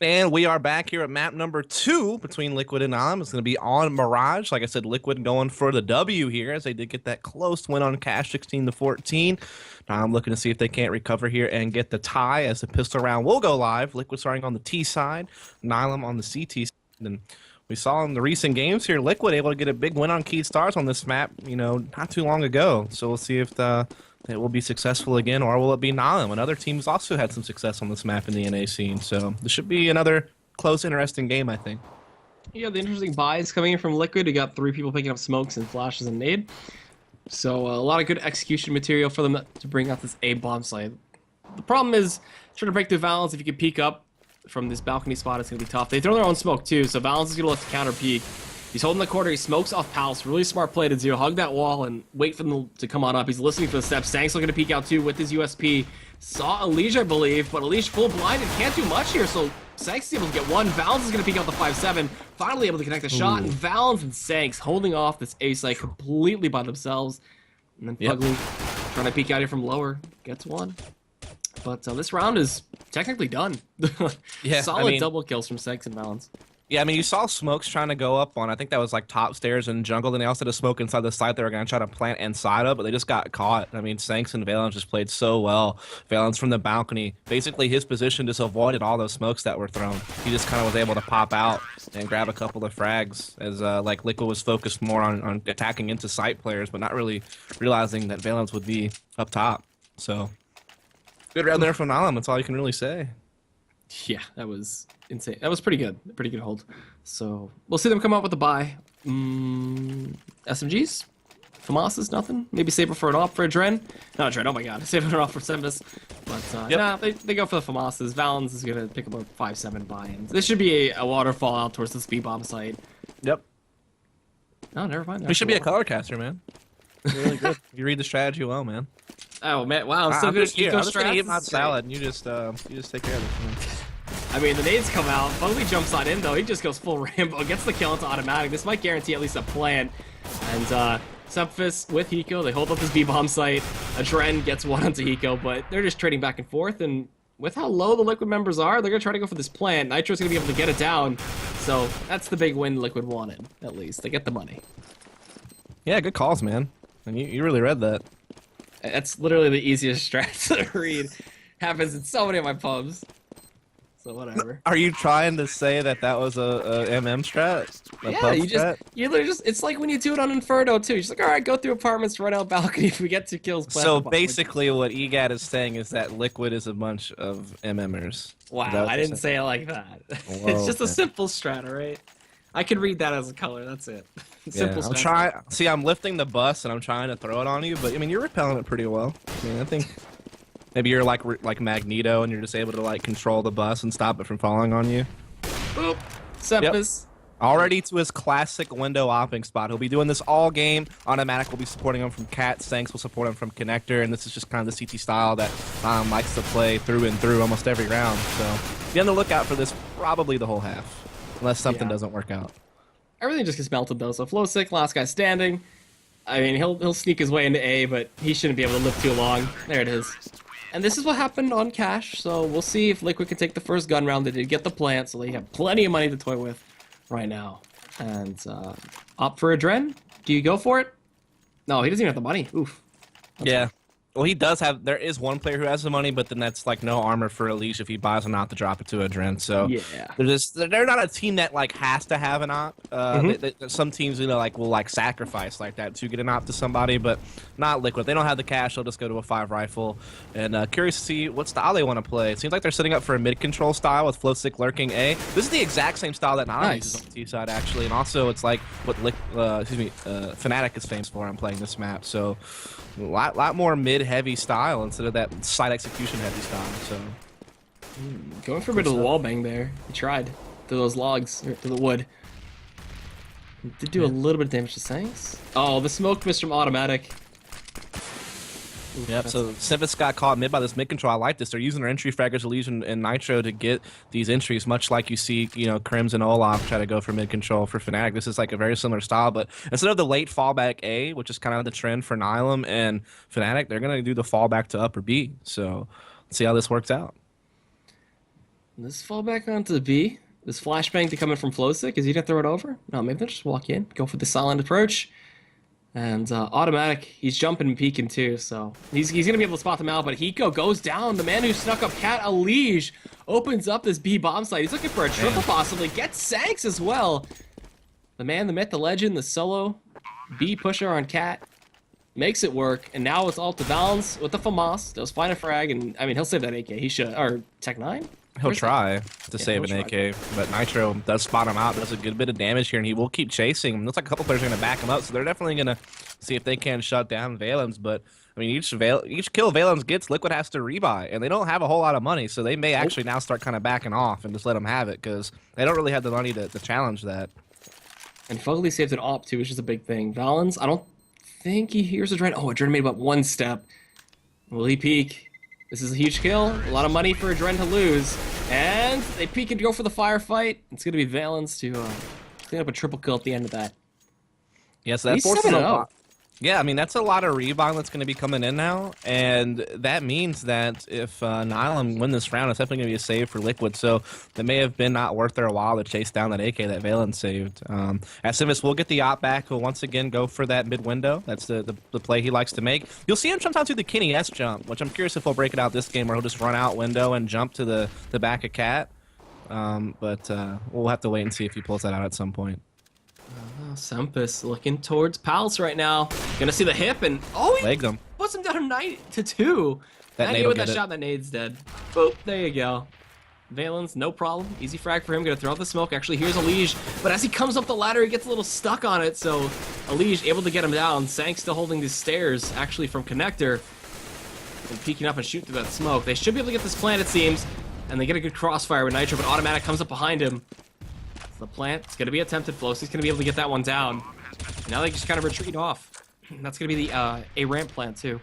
And we are back here at map number 2 between Liquid and Nihilum. It's going to be on Mirage. Like I said, Liquid going for the W here as they did get that close win on Cash 16-14. Now I'm looking to see if they can't recover here and get the tie as the pistol round will go live. Liquid starting on the T side, Nihilum on the CT side. And we saw in the recent games here, Liquid able to get a big win on Keyed Stars on this map, not too long ago. So we'll see if it will be successful again, or will it be Nihilum? And other teams also had some success on this map in the NA scene. So this should be another close, interesting game, I think. Yeah, the interesting buys coming in from Liquid. We got 3 people picking up smokes and flashes and nade. So a lot of good execution material for them to bring out this A bomb site. The problem is trying to break through Valence. If you can peek up from this balcony spot, it's going to be tough. They throw their own smoke too, so Valence is going to look to counter peek. He's holding the corner. He smokes off Palace. Really smart play to do. Hug that wall and wait for them to come on up. He's listening for the steps. Sank's looking to peek out too with his USP. Saw Elige, I believe, but Elige full blind and can't do much here. So Sank's able to get one. Valence is going to peek out the 5-7. Finally able to connect the shot. And Valence and Sank's holding off this A site completely by themselves. And then Fugly trying to peek out here from lower. Gets one. But this round is technically done. Solid double kills from Sank's and Valence. Yeah, I mean, you saw smokes trying to go up on, I think that was like top stairs and jungle, then they also had a smoke inside the site they were going to try to plant inside of, but they just got caught. I mean, Sanks and Valence just played so well. Valence from the balcony, basically his position just avoided all those smokes that were thrown. He just kind of was able to pop out and grab a couple of frags as like Liquid was focused more on attacking into site players, but not really realizing that Valence would be up top. So, good round there from Nihilum, that's all you can really say. Yeah, that was insane. That was pretty good. Pretty good hold. So we'll see them come out with a buy. SMGs? FAMAS's nothing? Maybe Saber for an off for a Dren? Not a Dren, oh my god. Saber for an off for Sembus. But nah, they go for the FAMAS's. Valence is going to pick up a 5-7 buy-in. This should be a waterfall out towards the speed bomb site. Yep. Oh, never mind. We should be a color caster, man. You're really good. You read the strategy well, man. Oh man, wow, I'm so good at eco I'm just gonna eat my salad, and you just take care of it. Man. I mean, the nades come out. Bugly jumps on in though. He just goes full Rambo, gets the kill into automatic. This might guarantee at least a plan. And Sepfis with Hiko, they hold up his B-bomb site. Adren gets one onto Hiko, but they're just trading back and forth. And with how low the Liquid members are, they're gonna try to go for this plant. Nitro's gonna be able to get it down. So that's the big win Liquid wanted. At least they get the money. Yeah, good calls, man. And you really read that. That's literally the easiest strat to read. Happens in so many of my pubs. So whatever. Are you trying to say that was a MM strat? You literally just, it's like when you do it on Inferno too. You're just like, all right, go through apartments, run out balcony. If we get 2 kills, so basically what EGAD is saying is that Liquid is a bunch of MMers. Wow, I didn't say it like that. Whoa, it's just a simple strat, alright? I can read that as a color, that's it. Simple strat. See, I'm lifting the bus and I'm trying to throw it on you, but I mean, you're repelling it pretty well. I mean, I think maybe you're like Magneto and you're just able to like control the bus and stop it from falling on you. Boop. Sepis. Yep. Already to his classic window opping spot. He'll be doing this all game. Automatic will be supporting him from Cat. Sanks will support him from Connector, and this is just kind of the CT style that likes to play through and through almost every round. So be on the lookout for this probably the whole half. Unless something doesn't work out. Everything just gets melted though. So Flow Sick, last guy standing. I mean, he'll sneak his way into A, but he shouldn't be able to live too long. There it is. And this is what happened on Cash. So we'll see if Liquid can take the first gun round. They did get the plant, so they have plenty of money to toy with right now. And opt for a Dren. Do you go for it? No, he doesn't even have the money. Oof. Yeah. Well, he does have. There is one player who has the money, but then that's like no armor for Elige if he buys an op to drop it to a Dren. So yeah, they're not a team that like has to have an op. Some teams will like sacrifice like that to get an op to somebody, but not Liquid. They don't have the cash. They'll just go to a 5 rifle. And curious to see what style they want to play. It seems like they're setting up for a mid control style with Flow Stick lurking A. This is the exact same style that Nihilum uses on the T side actually, and also it's like what Fnatic is famous for. I'm playing this map, so. A lot more mid-heavy style instead of that side execution heavy style. So going for a bit of the wall bang there. He tried through those logs or through the wood. He did do a little bit of damage to Sanks. Oh, the smoke missed from automatic. Yep, so Sivas got caught mid by this mid control. I like this. They're using their entry fraggers, Elysian and Nitro to get these entries, much like you see, Crims and Olaf try to go for mid control for Fnatic. This is like a very similar style, but instead of the late fallback A, which is kind of the trend for Nihilum and Fnatic, they're going to do the fallback to upper B. So let's see how this works out. Let's fall back onto the B. This flashbang to come in from Flowsick. Is he gonna throw it over? No, maybe they'll just walk in, go for the silent approach. And automatic, he's jumping and peeking too, so he's gonna be able to spot them out. But Hiko goes down. The man who snuck up Cat Alige opens up this B bomb site. He's looking for a triple, possibly gets Sanks as well. The man, the myth, the legend, the solo B pusher on Cat makes it work, and now it's all to balance with the FAMAS. Does find a frag, and I mean he'll save that AK. He should, or Tech 9. He'll try to save an AK, but Nitro does spot him out, does a good bit of damage here, and he will keep chasing him. Looks like a couple players are going to back him up, so they're definitely going to see if they can shut down Valens. But, I mean, each kill Valens gets, Liquid has to rebuy, and they don't have a whole lot of money, so they may actually now start kind of backing off and just let him have it, because they don't really have the money to challenge that. And Fugly saved an op, too, which is a big thing. Valens, I don't think he hears Adren. Oh, Adren made about one step. Will he peek? This is a huge kill. A lot of money for Adren to lose. And they peek and go for the firefight. It's going to be Valens to clean up a triple kill at the end of that. Yeah, so that forces a lot. Yeah, I mean, that's a lot of rebound that's going to be coming in now, and that means that if Nihilum win this round, it's definitely going to be a save for Liquid, so that may have been not worth their while to chase down that AK that Valens saved. As will get the op back, who'll once again go for that mid window. That's the play he likes to make. You'll see him sometimes do the Kenny S jump, which I'm curious if he'll break it out this game, or he'll just run out window and jump to the back of Cat. But we'll have to wait and see if he pulls that out at some point. Sempus looking towards Pals right now. Gonna see the hip, and he legged him. Puts him down 9-2. That nade with that shot, that nade's dead. Boop, there you go. Valens, no problem. Easy frag for him. Gonna throw out the smoke. Actually, here's Alige, but as he comes up the ladder, he gets a little stuck on it. So Alige able to get him down. Sank still holding these stairs, actually from Connector, and peeking up and shooting through that smoke. They should be able to get this plant, it seems, and they get a good crossfire with Nitro, but Automatic comes up behind him. The plant, it's going to be attempted. Flowsy's going to be able to get that one down. Now they just kind of retreat off. That's going to be the A ramp plant too.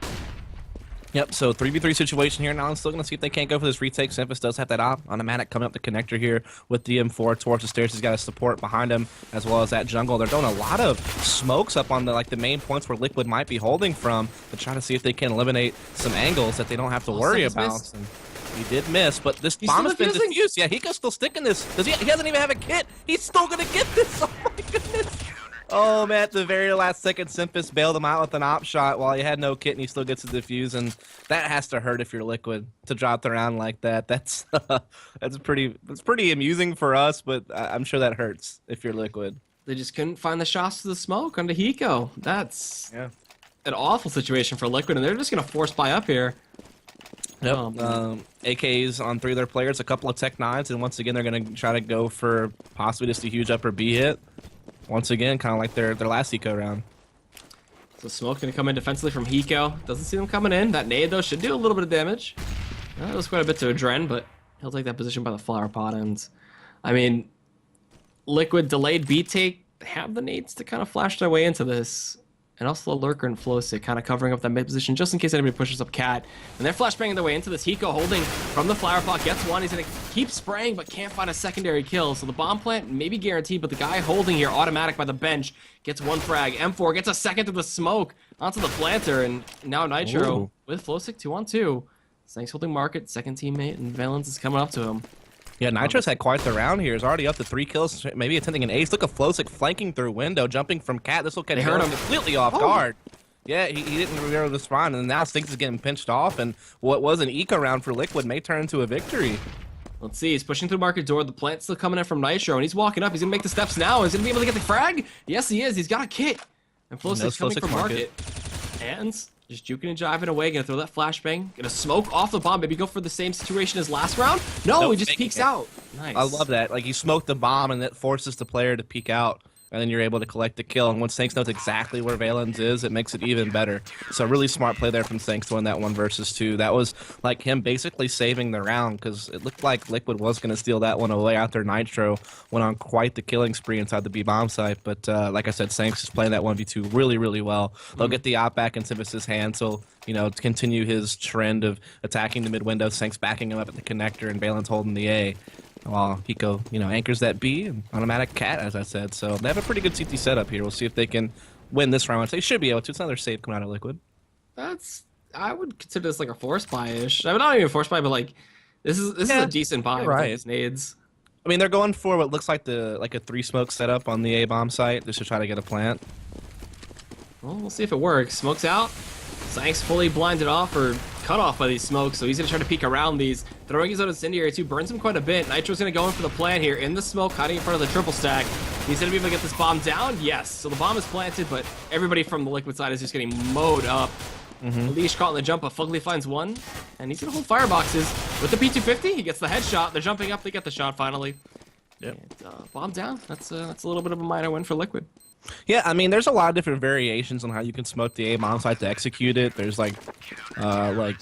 Yep, so 3v3 situation here. Now I'm still going to see if they can't go for this retake. Sempus does have that automatic coming up the connector here with the M4 towards the stairs. He's got a support behind him as well as that jungle. They're doing a lot of smokes up on the main points where Liquid might be holding from to try to see if they can eliminate some angles that they don't have to worry about. He did miss, but this bomb has been defused. Yeah, Hiko's still sticking this. He doesn't even have a kit. He's still going to get this. Oh, my goodness. Oh, man, at the very last second, Sempus bailed him out with an op shot while he had no kit, and he still gets the defuse, and that has to hurt if you're Liquid to drop the round like that. That's pretty amusing for us, but I'm sure that hurts if you're Liquid. They just couldn't find the shots to the smoke onto Hiko. That's an awful situation for Liquid, and they're just going to force buy up here. Yep. AKs on 3 of their players, a couple of Tech 9s, and once again they're going to try to go for possibly just a huge upper B hit. Once again, kind of like their last eco round. So smoke going to come in defensively from Hiko. Doesn't see them coming in. That nade, though, should do a little bit of damage. That was quite a bit to Adren, but he'll take that position by the flower pot. And, I mean, Liquid delayed B take. They have the nades to kind of flash their way into this. And also the Lurker and Flowsick kind of covering up that mid position just in case anybody pushes up Cat. And they're flashbanging their way into this. Hiko holding from the flower pot, gets one. He's going to keep spraying but can't find a secondary kill. So the bomb plant may be guaranteed, but the guy holding here, Automatic by the bench, gets one frag. M4 gets a second to the smoke onto the planter. And now Nitro with Flowsick 2-on-2. Thanks holding market, second teammate, and Valens is coming up to him. Yeah, Nitro's had quite the round here. He's already up to 3 kills, maybe attempting an ace. Look at Flowsick flanking through window, jumping from Cat. This will catch him completely off guard. Yeah, he didn't really be able to respond, and now Stinks is getting pinched off, and what was an eco round for Liquid may turn into a victory. Let's see, he's pushing through market door. The plant's still coming in from Nitro, and he's walking up. He's going to make the steps now. He's going to be able to get the frag. Yes, he is. He's got a kit. And Flowsick's coming from market. And just juking and jiving away. Gonna throw that flashbang. Gonna smoke off the bomb. Maybe go for the same situation as last round. No, nope, he just peeks out. Nice. I love that. Like, you smoke the bomb and that forces the player to peek out. And then you're able to collect the kill. And once Sanks knows exactly where Valens is, it makes it even better. So really smart play there from Sanks to win that 1 versus 2. That was like him basically saving the round because it looked like Liquid was going to steal that one away after Nitro went on quite the killing spree inside the B bomb site. But like I said, Sanks is playing that 1v2 really, really well. They'll get the op back in Sempus's hand. So, you know, to continue his trend of attacking the mid window, Sanks backing him up at the connector and Valens holding the A. While Hiko, you know, anchors that B and Automatic Cat, as I said. So they have a pretty good CT setup here. We'll see if they can win this round. They should be able to. It's another save coming out of Liquid. I would consider this like a force buy-ish. I mean, not even a force buy, but like This is Yeah, a decent buy you're with all right. these nades. I mean, they're going for what looks like a 3-smoke setup on the A-bomb site just to try to get a plant. Well, we'll see if it works. Smokes out. Sank's fully blinded off or cut off by these smokes, so he's gonna try to peek around these. Throwing his own incendiary too burns him quite a bit. Nitro's gonna go in for the plant here in the smoke, hiding in front of the triple stack. He's gonna be able to get this bomb down. Yes, so the bomb is planted, but everybody from the liquid side is just getting mowed up. Leash caught in the jump, but Fugly finds one, and he's gonna hold fireboxes with the P250. He gets the headshot. They're jumping up. They get the shot finally. Yep. And, bomb down. That's a little bit of a minor win for Liquid. Yeah, I mean, there's a lot of different variations on how you can smoke the A-bomb site to execute it. There's like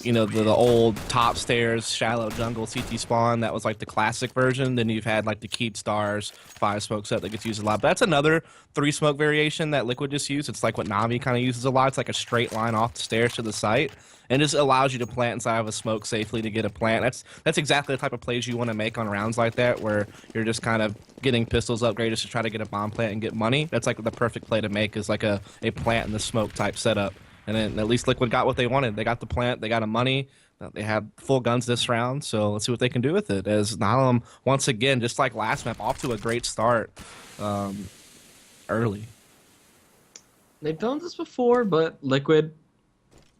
you know, the old top stairs, shallow jungle CT spawn. That was like the classic version. Then you've had like the Keep Stars 5-smoke set that gets used a lot. But that's another 3-smoke variation that Liquid just used. It's like what Navi kind of uses a lot. It's like a straight line off the stairs to the site. And just allows you to plant inside of a smoke safely to get a plant. That's exactly the type of plays you want to make on rounds like that, where you're just kind of getting pistols upgraded to try to get a bomb plant and get money. That's like the perfect play to make, is like a plant in the smoke type setup. And then at least Liquid got what they wanted. They got the plant, they got a money, they had full guns this round, so let's see what they can do with it. As Nihilum, once again, just like last map, off to a great start early. They've done this before, but Liquid,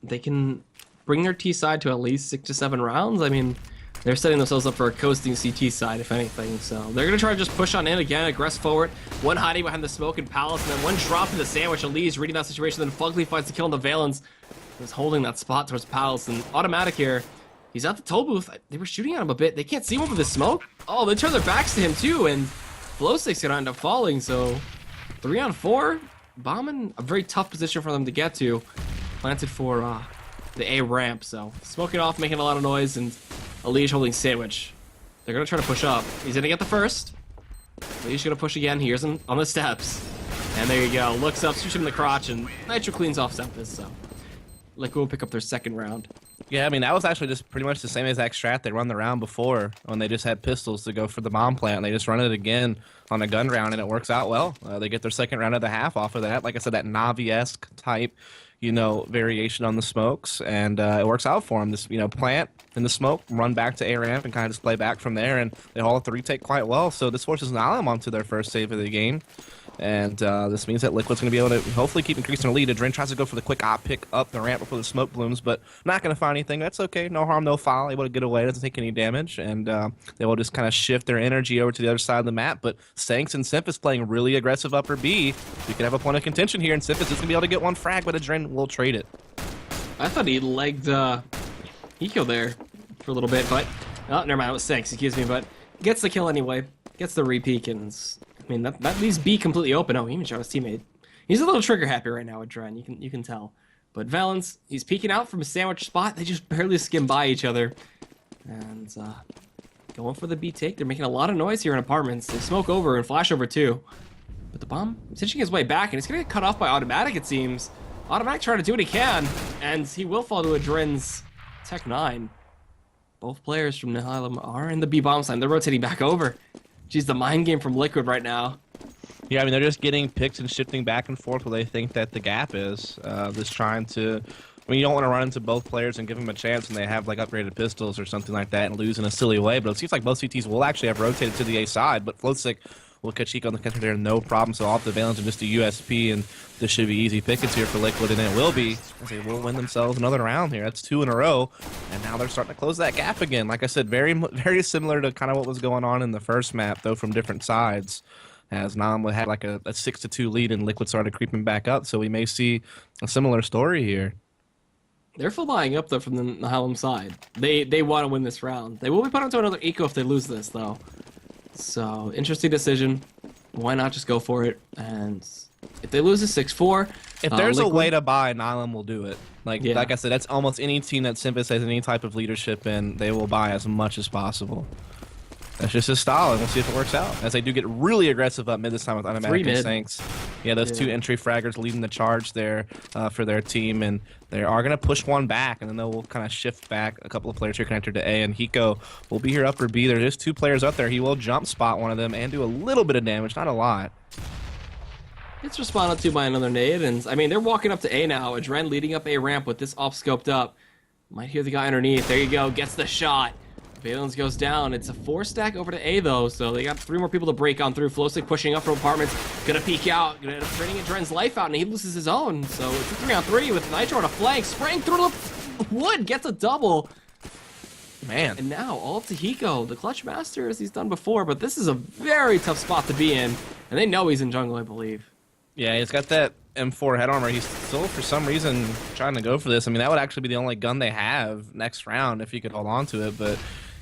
they can bring their T side to at least 6 to 7 rounds. I mean, they're setting themselves up for a coasting CT side, if anything. So they're going to try to just push on in again, aggress forward. One hiding behind the smoke and Palace, and then one drop in the sandwich. Elise reading that situation, then Fugly finds the kill in the Valence. Was holding that spot towards Palace, and Automatic here. He's at the toll booth. They were shooting at him a bit. They can't see him over the smoke. Oh, they turn their backs to him too, and Flowstick's going to end up falling. So 3 on 4. Bombing a very tough position for them to get to. Planted for the A ramp, so smoking off, making a lot of noise, and Elise holding sandwich. They're gonna try to push up. He's gonna get the first. Elise gonna push again. Here's him on the steps, and there you go. Looks up, shoots him in the crotch, and Nitro cleans off Sempus. So Liquid will pick up their second round. Yeah, I mean, that was actually just pretty much the same exact strat they run the round before, when they just had pistols to go for the bomb plant. And they just run it again on a gun round, and it works out well. They get their second round of the half off of that. Like I said, that Navi-esque type, you know, variation on the smokes, and it works out for them. This, you know, plant in the smoke, run back to A ramp, and kind of just play back from there, and they haul the retake quite well. So this forces Nihilum onto their first save of the game, and this means that Liquid's going to be able to hopefully keep increasing their lead. Adren tries to go for the quick op pick up the ramp before the smoke blooms, but not going to find anything. That's okay. No harm, no foul. Able to get away. Doesn't take any damage, and they will just kind of shift their energy over to the other side of the map. But Sanks and Sempus playing really aggressive upper B. We could have a point of contention here, and Sempus is going to be able to get one frag, but Adren will trade it. I thought he legged Eco there for a little bit, but oh, never mind. It was Sanks, excuse me, but gets the kill anyway. Gets the repeak, and I mean that leaves B completely open. Oh, he even shot his teammate. He's a little trigger happy right now with Dren. You can tell. But Valence, he's peeking out from a sandwich spot. They just barely skim by each other, and going for the B take. They're making a lot of noise here in apartments. They smoke over and flash over too. But the bomb is hitching his way back, and he's gonna get cut off by Automatic. It seems. Automatic trying to do what he can, and he will fall to Adren's Tech 9. Both players from Nihilum are in the B bomb side. They're rotating back over. Geez, the mind game from Liquid right now. Yeah, I mean, they're just getting picked and shifting back and forth where they think that the gap is. Just trying to... I mean, you don't want to run into both players and give them a chance when they have, like, upgraded pistols or something like that and lose in a silly way. But it seems like both CTs will actually have rotated to the A side, but Flowstick will catch Chico on the counter there, no problem. So off the Valence and just a USP, and this should be easy pickets here for Liquid, and it will be, as they will win themselves another round here. That's 2 in a row, and now they're starting to close that gap again. Like I said, very similar to kind of what was going on in the first map, though from different sides. As Nihilum had like a 6-2 lead, and Liquid started creeping back up, so we may see a similar story here. They're full buying up though from the Nihilum side. They want to win this round. They will be put onto another eco if they lose this though. So interesting decision. Why not just go for it? And if they lose a 6-4, if there's a way to buy, Nihilum will do it. Like I said, that's almost any team that Sempus has any type of leadership in. They will buy as much as possible. That's just his style, and we'll see if it works out. As they do get really aggressive up mid this time with Automatic and Sanks. Yeah, those 2 entry fraggers leading the charge there for their team, and they are going to push one back, and then they'll kind of shift back a couple of players here connected to A, and Hiko will be here upper B. There's just 2 players up there. He will jump spot one of them and do a little bit of damage, not a lot. It's responded to by another nade, and I mean, they're walking up to A now. Adren leading up A ramp with this op scoped up. Might hear the guy underneath. There you go, gets the shot. Valence goes down. It's a 4-stack over to A, though, so they got 3 more people to break on through. Flowstick pushing up from apartments. Gonna peek out. Gonna end up trading Dren's life out, and he loses his own. So it's a 3-on-3 with Nitro on a flank. Spraying through the wood. Gets a double. Man. And now all up to Hiko, the clutch master, as he's done before. But this is a very tough spot to be in. And they know he's in jungle, I believe. Yeah, he's got that M4 head armor. He's still, for some reason, trying to go for this. I mean, that would actually be the only gun they have next round if he could hold on to it, but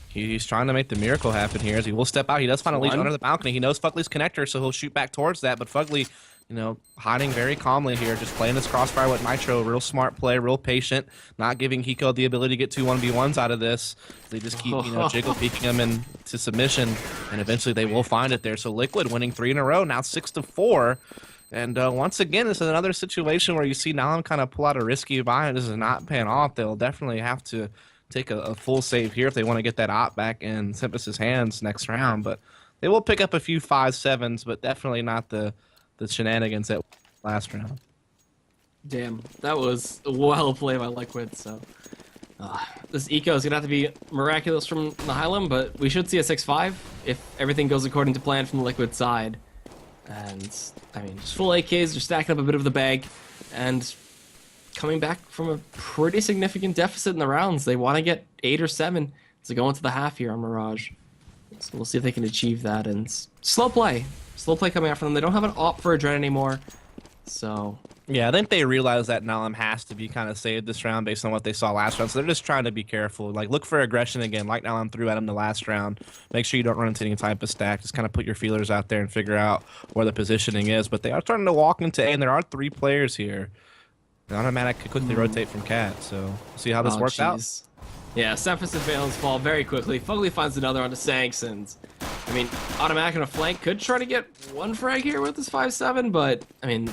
he's trying to make the miracle happen here as he will step out. He does find a lead under the balcony. He knows Fugly's connector, so he'll shoot back towards that, but Fugly, you know, hiding very calmly here, just playing this crossfire with Nitro. Real smart play, real patient, not giving Hiko the ability to get 2 1v1s out of this. They just keep, you know, jiggle peeking him into submission, and eventually they will find it there. So Liquid winning 3 in a row, now 6-4. And once again, this is another situation where you see Nihilum kind of pull out a risky buy, and this is not paying off. They'll definitely have to take a full save here if they want to get that op back in Tempest's hands next round. But they will pick up a few 5-7s, but definitely not the shenanigans that last round. Damn, that was well played by Liquid. So this eco is gonna have to be miraculous from Nihilum, but we should see a 6-5 if everything goes according to plan from the Liquid side. And I mean, just full AKs, they're stacking up a bit of the bag, and coming back from a pretty significant deficit in the rounds. They want to get 8 or 7 to go into the half here on Mirage. So we'll see if they can achieve that. And slow play coming out from them. They don't have an op for a Dren anymore. So yeah, I think they realize that Nihilum has to be kind of saved this round based on what they saw last round. So they're just trying to be careful. Like, look for aggression again, like Nihilum threw at him the last round. Make sure you don't run into any type of stack. Just kind of put your feelers out there and figure out where the positioning is. But they are starting to walk into A, and there are 3 players here. The automatic could quickly rotate from Cat, so we'll see how this works out. Yeah, Cephas and Valence fall very quickly. Fugly finds another onto Sanks, and I mean, automatic on a flank could try to get 1 frag here with this 5-7, but I mean,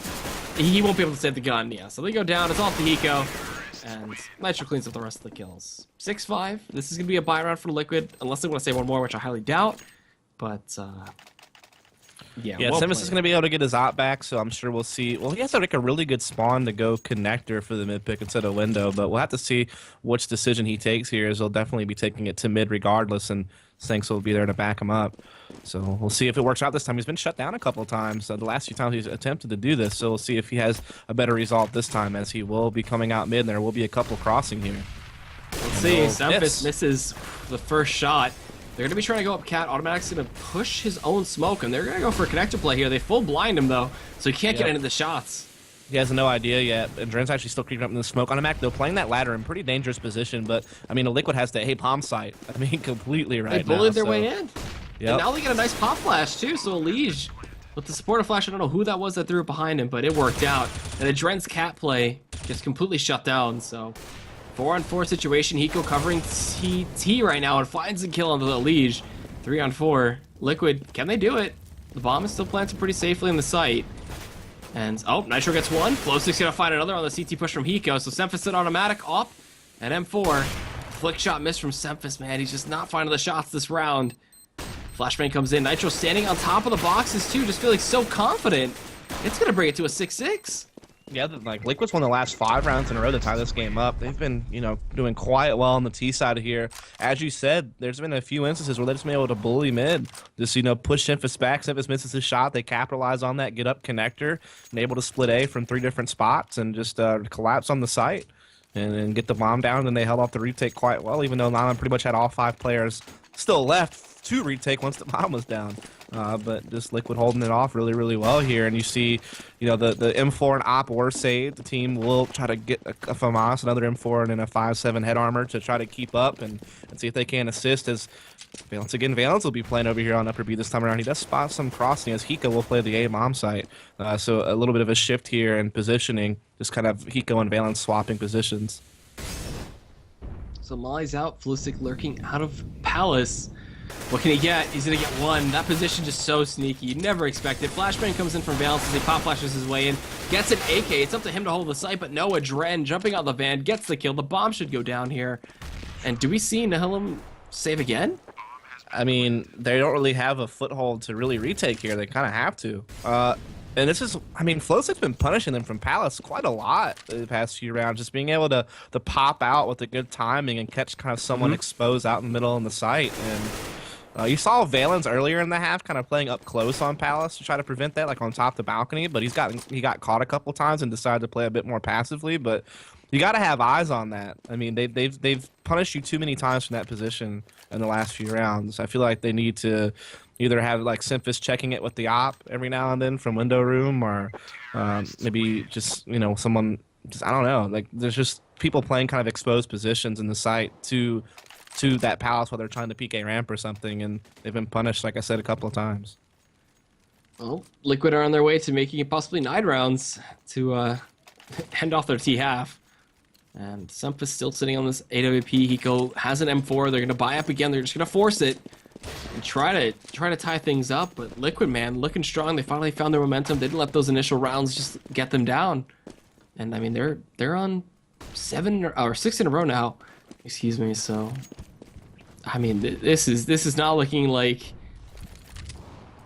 he won't be able to save the gun. Yeah, so they go down. It's off to Hiko, and Nitro cleans up the rest of the kills. 6-5. This is gonna be a buy round for Liquid, unless they want to save 1 more, which I highly doubt. But yeah, Simus is going to be able to get his op back, so I'm sure we'll see. Well, he has to make a really good spawn to go connector for the mid pick instead of window, but we'll have to see which decision he takes here, as he'll definitely be taking it to mid regardless, and Sanks will be there to back him up. So we'll see if it works out this time. He's been shut down a couple of times. The last few times he's attempted to do this, so we'll see if he has a better result this time, as he will be coming out mid, and there will be a couple crossing here. We'll see. Cephas misses the first shot. They're going to be trying to go up Cat. Automatic's going to push his own smoke, and they're going to go for a connector play here. They full blind him, though, so he can't get into the shots. He has no idea yet, and Dren's actually still creeping up in the smoke. Automatic, though, playing that ladder in pretty dangerous position, but, I mean, a Liquid has the bomb site. I mean, completely right now. They bullied their way in. Yep. And now they get a nice pop flash, too, so Elige, with the supportive flash, I don't know who that was that threw it behind him, but it worked out. And the Dren's Cat play gets completely shut down, so 4-on-4 situation. Hiko covering TT right now and finds a kill on the Elige. 3-on-4. Liquid, can they do it? The bomb is still planted pretty safely in the site. And, oh, Nitro gets 1. Flowstick's gonna find another on the CT push from Hiko. So Semphis in automatic, op, and M4. Flick shot missed from Semphis, man. He's just not finding the shots this round. Flashbang comes in. Nitro standing on top of the boxes, too, just feeling so confident. It's gonna bring it to a 6-6. Yeah, like Liquid's won the last 5 rounds in a row to tie this game up. They've been, you know, doing quite well on the T side here. As you said, there's been a few instances where they've just been able to bully mid. Just, you know, push Semphis back. Semphis misses his shot. They capitalize on that, get up connector, and able to split A from 3 different spots and just collapse on the site and get the bomb down. And they held off the retake quite well, even though Nihilum pretty much had all 5 players still left to retake once the bomb was down. But just Liquid holding it off really, really well here. And you see, you know, the M4 and op were saved. The team will try to get a FAMAS, another M4, and then a 5-7 head armor to try to keep up and see if they can assist. As Valence again, Valence will be playing over here on upper B this time around. He does spot some crossing as Hiko will play the A bomb site. So a little bit of a shift here in positioning, just kind of Hiko and Valence swapping positions. So Molly's out, Flusik lurking out of Palace. What can he get? He's gonna get 1. That position just so sneaky. You never expect it. Flashbang comes in from Valence as he pop flashes his way in. Gets an AK. It's up to him to hold the site, but no, Dren jumping out the van gets the kill. The bomb should go down here. And do we see Nihilum save again? I mean, they don't really have a foothold to really retake here. They kind of have to. And this is, I mean, Flowsig's been punishing them from Palace quite a lot the past few rounds. Just being able to pop out with a good timing and catch kind of someone exposed out in the middle in the site. And you saw Valens earlier in the half kind of playing up close on Palace to try to prevent that, like on top of the balcony. But he got caught a couple times and decided to play a bit more passively. But you got to have eyes on that. I mean, they've punished you too many times from that position in the last few rounds. I feel like they need to either have like Simphis checking it with the op every now and then from window room, or maybe just someone I don't know. Like there's just people playing kind of exposed positions in the site to that Palace while they're trying to peek a ramp or something, and they've been punished, like I said, a couple of times. Well, Liquid are on their way to making it possibly 9 rounds to end off their T half. And Simphis still sitting on this AWP. Hiko has an M4. They're gonna buy up again. They're just gonna force it and try to tie things up, but Liquid, man, looking strong. They finally found their momentum. They didn't let those initial rounds just get them down. And I mean, they're on 7 or 6 in a row now. Excuse me. So, I mean, this is not looking like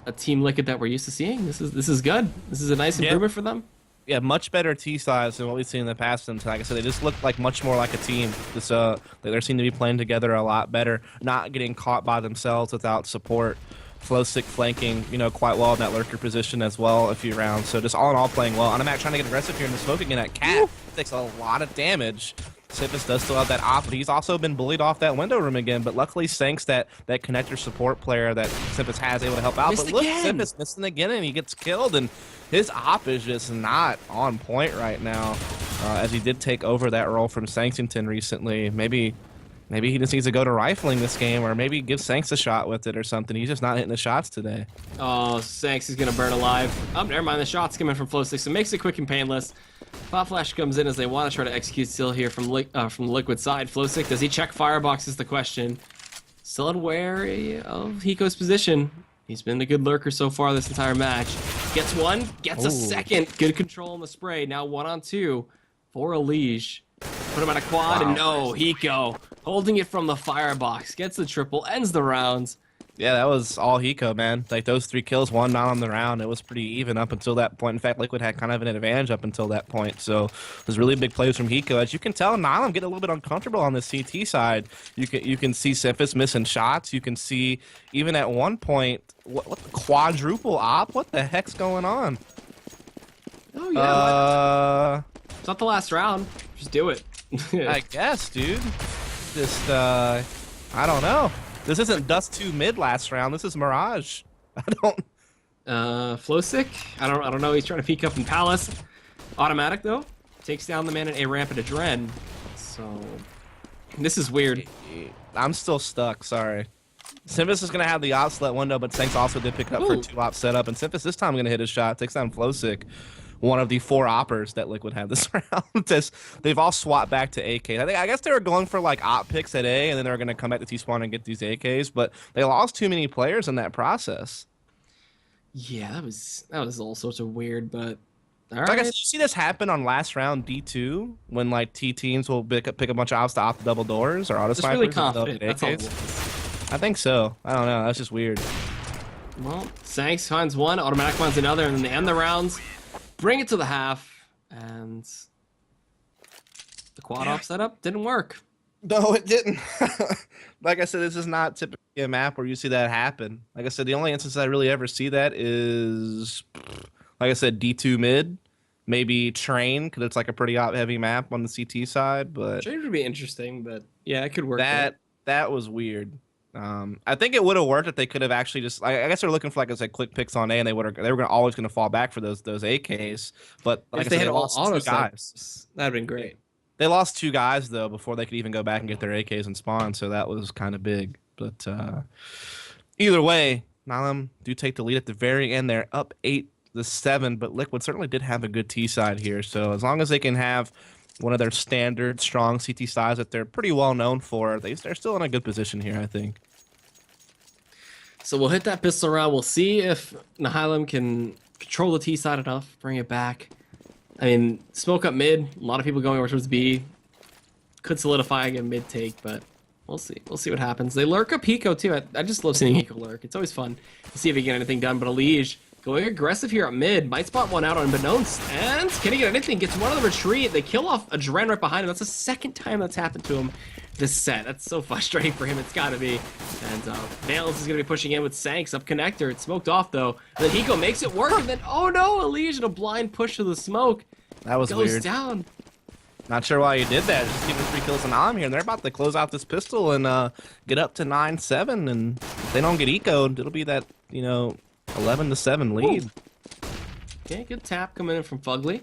a Team Liquid that we're used to seeing. This is good. This is a nice improvement for them. Yeah, much better T size than what we've seen in the past. And like I said, they just look like much more like a team. Just they seem to be playing together a lot better, not getting caught by themselves without support. Flowsic flanking, quite well in that lurker position as well a few rounds. So just all in all playing well. Animac trying to get aggressive here in the smoke again at Cat. Takes a lot of damage. Simphis does still have that op, but he's also been bullied off that window room again. But luckily, Sanks, that connector support player that Simphis has, able to help out. But look, Simphis missing again, and he gets killed. And his op is just not on point right now, as he did take over that role from Sanksington recently. Maybe he just needs to go to rifling this game, or maybe give Sanks a shot with it or something. He's just not hitting the shots today. Oh, Sanks is going to burn alive. Oh, never mind. The shot's coming from Flowsic, so makes it quick and painless. Pop Flash comes in as they want to try to execute still here from the Liquid side. Flowsic, does he check Firebox is the question. Still unwary of Hiko's position. He's been a good lurker so far this entire match. Gets one, gets a second. Good control on the spray. Now 1-on-2 for Elige. Put him on a quad, and no, Hiko holding it from the Firebox. Gets the triple, ends the rounds. Yeah, that was all Hiko, man. Like those 3 kills, 1 not on the round. It was pretty even up until that point. In fact, Liquid had kind of an advantage up until that point. So there's really big plays from Hiko. As you can tell, Nihilum getting a little bit uncomfortable on the CT side. You can see Simphis missing shots. You can see even at one point what the quadruple op. What the heck's going on? Oh yeah. It's not the last round. Just do it. I guess, dude. Just I don't know. This isn't Dust 2 mid last round. This is Mirage. I don't. Flowsic. I don't know. He's trying to peek up in Palace. Automatic though. Takes down the man in A ramp at Adren. So this is weird. I'm still stuck. Sorry. Simphis is gonna have the op slet window, but Sanks also did pick up for 2 op setup, and Simphis this time gonna hit his shot. Takes down Flowsic. One of the 4 oppers that Liquid had this round. They've all swapped back to AKs. I guess they were going for like op picks at A, and then they were going to come back to T-spawn and get these AKs, but they lost too many players in that process. Yeah, that was all sorts of weird, but all right. I guess you see this happen on last round D2 when like T teams will pick a bunch of ops to opt double doors or auto snipers. Really confident. That's all. I think so. I don't know. That's just weird. Well, Sanks finds one, Automatic finds another, and then they end the rounds. Bring it to the half, and the quad off setup didn't work. No, it didn't. Like I said, this is not typically a map where you see that happen. Like I said, the only instance I really ever see that is, like I said, D2 mid, maybe Train, because it's like a pretty op-heavy map on the CT side. But Train would be interesting, but yeah, it could work. That was weird. I think it would have worked if they could have actually just. I guess they're looking for like I said, quick picks on A, and they were always going to fall back for those AKs. But like if they had lost auto 2 guys. That'd been great. They lost 2 guys though before they could even go back and get their AKs and spawn, so that was kind of big. But either way, Nihilum do take the lead at the very end. They're up 8-7, but Liquid certainly did have a good T side here. So as long as they can have one of their standard strong CT sides that they're pretty well known for, they're still in a good position here, I think. So we'll hit that pistol round. We'll see if Nihilum can control the T side enough, bring it back. I mean, smoke up mid. A lot of people going over towards B. Could solidify again mid take, but we'll see. We'll see what happens. They lurk up Hiko too. I just love seeing Hiko lurk. It's always fun to see if he can get anything done. But Elige Going aggressive here at mid. Might spot one out unbeknownst. And can he get anything? Gets one on the retreat. They kill off a Dren right behind him. That's the second time that's happened to him this set. That's so frustrating for him. It's got to be. And Valence is going to be pushing in with Sanks up connector. It's smoked off though. And then Hiko makes it work. And then, oh no, Elysian, a blind push to the smoke. That was goes weird. Down. Not sure why he did that. Just giving 3 kills an Alam here, and they're about to close out this pistol and get up to 9-7. And if they don't get ecoed, it'll be that 11-7 lead. Ooh. Okay, good tap coming in from Fugly.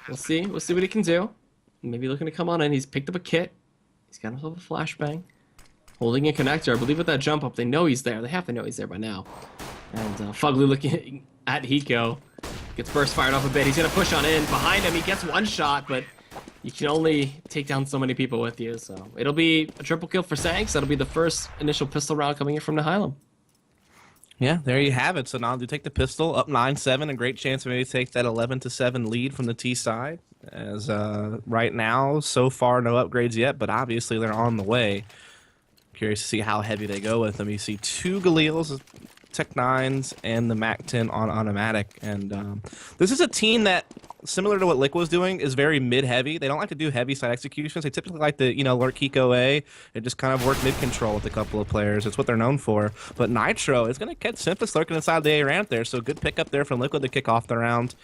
We'll see what he can do. Maybe looking to come on in. He's picked up a kit. He's got himself a flashbang. Holding a connector. I believe with that jump up, they know he's there. They have to know he's there by now. And Fugly looking at Hiko. Gets burst fired off a bit. He's gonna push on in. Behind him, he gets one shot, but you can only take down so many people with you, so it'll be a triple kill for Sanks. That'll be the first initial pistol round coming in from Nihilum. Yeah, there you have it. So now they take the pistol up 9-7, a great chance to maybe take that 11-7 lead from the T side. As right now, so far, no upgrades yet, but obviously they're on the way. Curious to see how heavy they go with them. You see 2 Galils, Tech 9s, and the Mac 10 on automatic. And this is a team that, similar to what Lick was doing, is very mid-heavy. They don't like to do heavy side executions. They typically like to, lurk Hiko A and just kind of work mid-control with a couple of players. It's what they're known for. But Nitro is going to catch Symphosis lurking inside the A ramp there, so good pickup there from Liquid to kick off the round.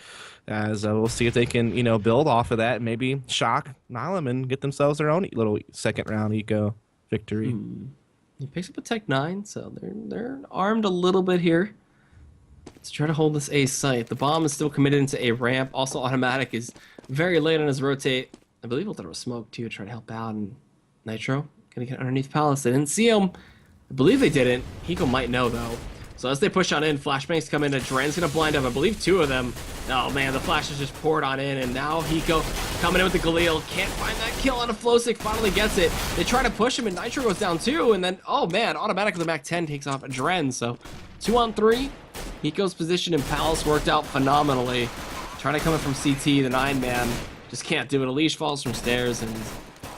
As we'll see if they can, build off of that and maybe shock Nihilum and get themselves their own little second-round Eco victory. He picks up a Tech 9, so they're armed a little bit here. Let's try to hold this A site. The bomb is still committed into A ramp. Also, automatic is very late on his rotate. I believe he'll throw a smoke too to try to help out. And Nitro gonna get underneath Palace. They didn't see him. I believe they didn't. Hiko might know though. So as they push on in, flashbangs come in. Dren's gonna blind up. I believe 2 of them. Oh man, the flashes just poured on in, and now Hiko coming in with the Galil. Can't find that kill on a flow stick. Finally gets it. They try to push him, and Nitro goes down too. And then, oh man, automatic with the Mac 10 takes off a Dren. So 2 on 3. Hiko's position in Palace worked out phenomenally. Trying to come in from CT, the 9-man just can't do it. A leash falls from stairs, and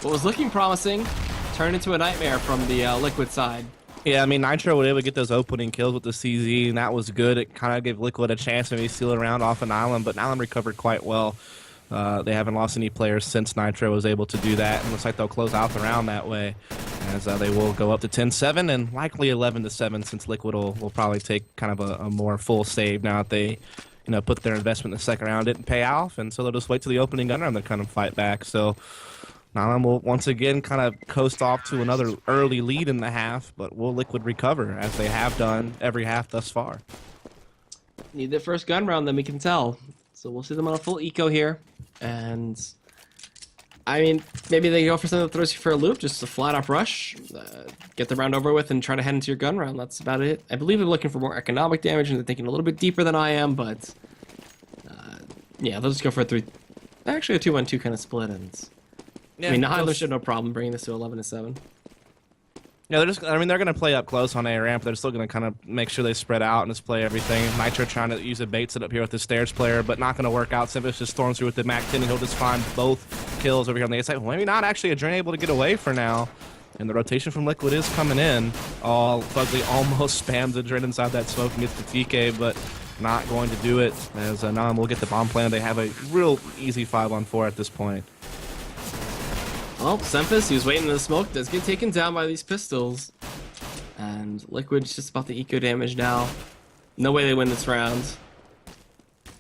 what was looking promising turned into a nightmare from the Liquid side. Yeah, I mean, Nitro was able to get those opening kills with the CZ, and that was good. It kind of gave Liquid a chance to maybe steal it around off of Nihilum, but Nihilum recovered quite well. They haven't lost any players since Nitro was able to do that, and looks like they'll close out the round that way, as they will go up to 10-7 and likely 11-7, since Liquid will probably take kind of a more full save now that they put their investment in the second round. Didn't pay off, and so they'll just wait till the opening gun round to kind of fight back. So Nihilum will once again kind of coast off to another early lead in the half, but will Liquid recover, as they have done every half thus far. Need their first gun round, then we can tell. So we'll see them on a full eco here. And I mean, maybe they go for something that throws you for a loop, just a flat-up rush, get the round over with, and try to head into your gun round. That's about it. I believe they're looking for more economic damage, and they're thinking a little bit deeper than I am, but yeah, they'll just go for a 3. Actually, a 2-1-2 kind of split, and Yeah, I mean, Nihilum should have no problem bringing this to 11-7. Yeah, they're going to play up close on A ramp. They're still going to kind of make sure they spread out and just play everything. Nitro trying to use a bait set up here with the stairs player, but not going to work out. Symphosis just storms through with the Mac 10, and he'll just find both kills over here on the A side. Well, maybe not actually. A Dren able to get away for now. And the rotation from Liquid is coming in. Oh, Fugly almost spams a Dren inside that smoke and gets the TK, but not going to do it. As Nam will get the bomb plan. They have a real easy 5-on-4 at this point. Well, Symphosis, he was waiting in the smoke, does get taken down by these pistols. And Liquid's just about the eco damage now. No way they win this round.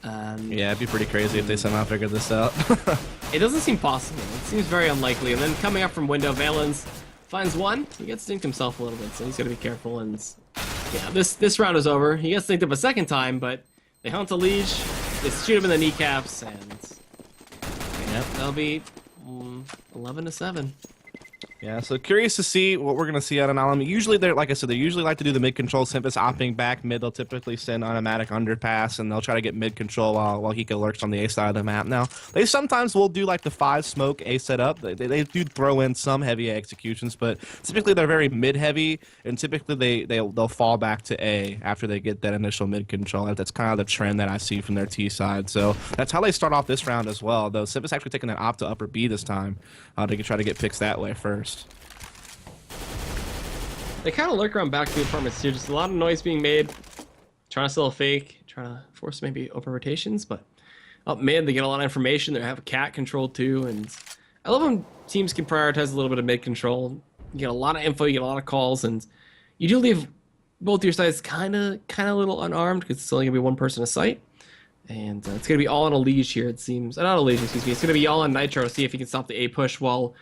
Yeah, it'd be pretty crazy if they somehow figured this out. It doesn't seem possible. It seems very unlikely. And then coming up from window, Valence finds one. He gets stinked himself a little bit, so he's got to be careful. And yeah, this round is over. He gets stinked up a second time, but they hunt a leash. They shoot him in the kneecaps, and yep, that'll be 11-7. Yeah, so curious to see what we're going to see out of Nihilum. Usually, like I said, they usually like to do the mid-control. Symphosis opting back mid. They'll typically send automatic underpass, and they'll try to get mid-control while Hiko lurks on the A side of the map. Now, they sometimes will do like the 5-smoke A setup. They do throw in some heavy executions, but typically they're very mid-heavy, and typically they'll fall back to A after they get that initial mid-control. That's kind of the trend that I see from their T side. So that's how they start off this round as well, though Symphosis actually taking that op to upper B this time to try to get picks that way first. They kind of lurk around back to the apartments too. Just a lot of noise being made. Trying to sell a fake. trying to force maybe over rotations, but up mid, they get a lot of information. They have a cat control too, and I love when teams can prioritize a little bit of mid control. You get a lot of info, you get a lot of calls, and you do leave both your sides kind of a little unarmed because it's only gonna be one person a sight, and it's gonna be all on a Liege here. It seems, not a Liege, excuse me. It's gonna be all on Nitro to see if he can stop the A push while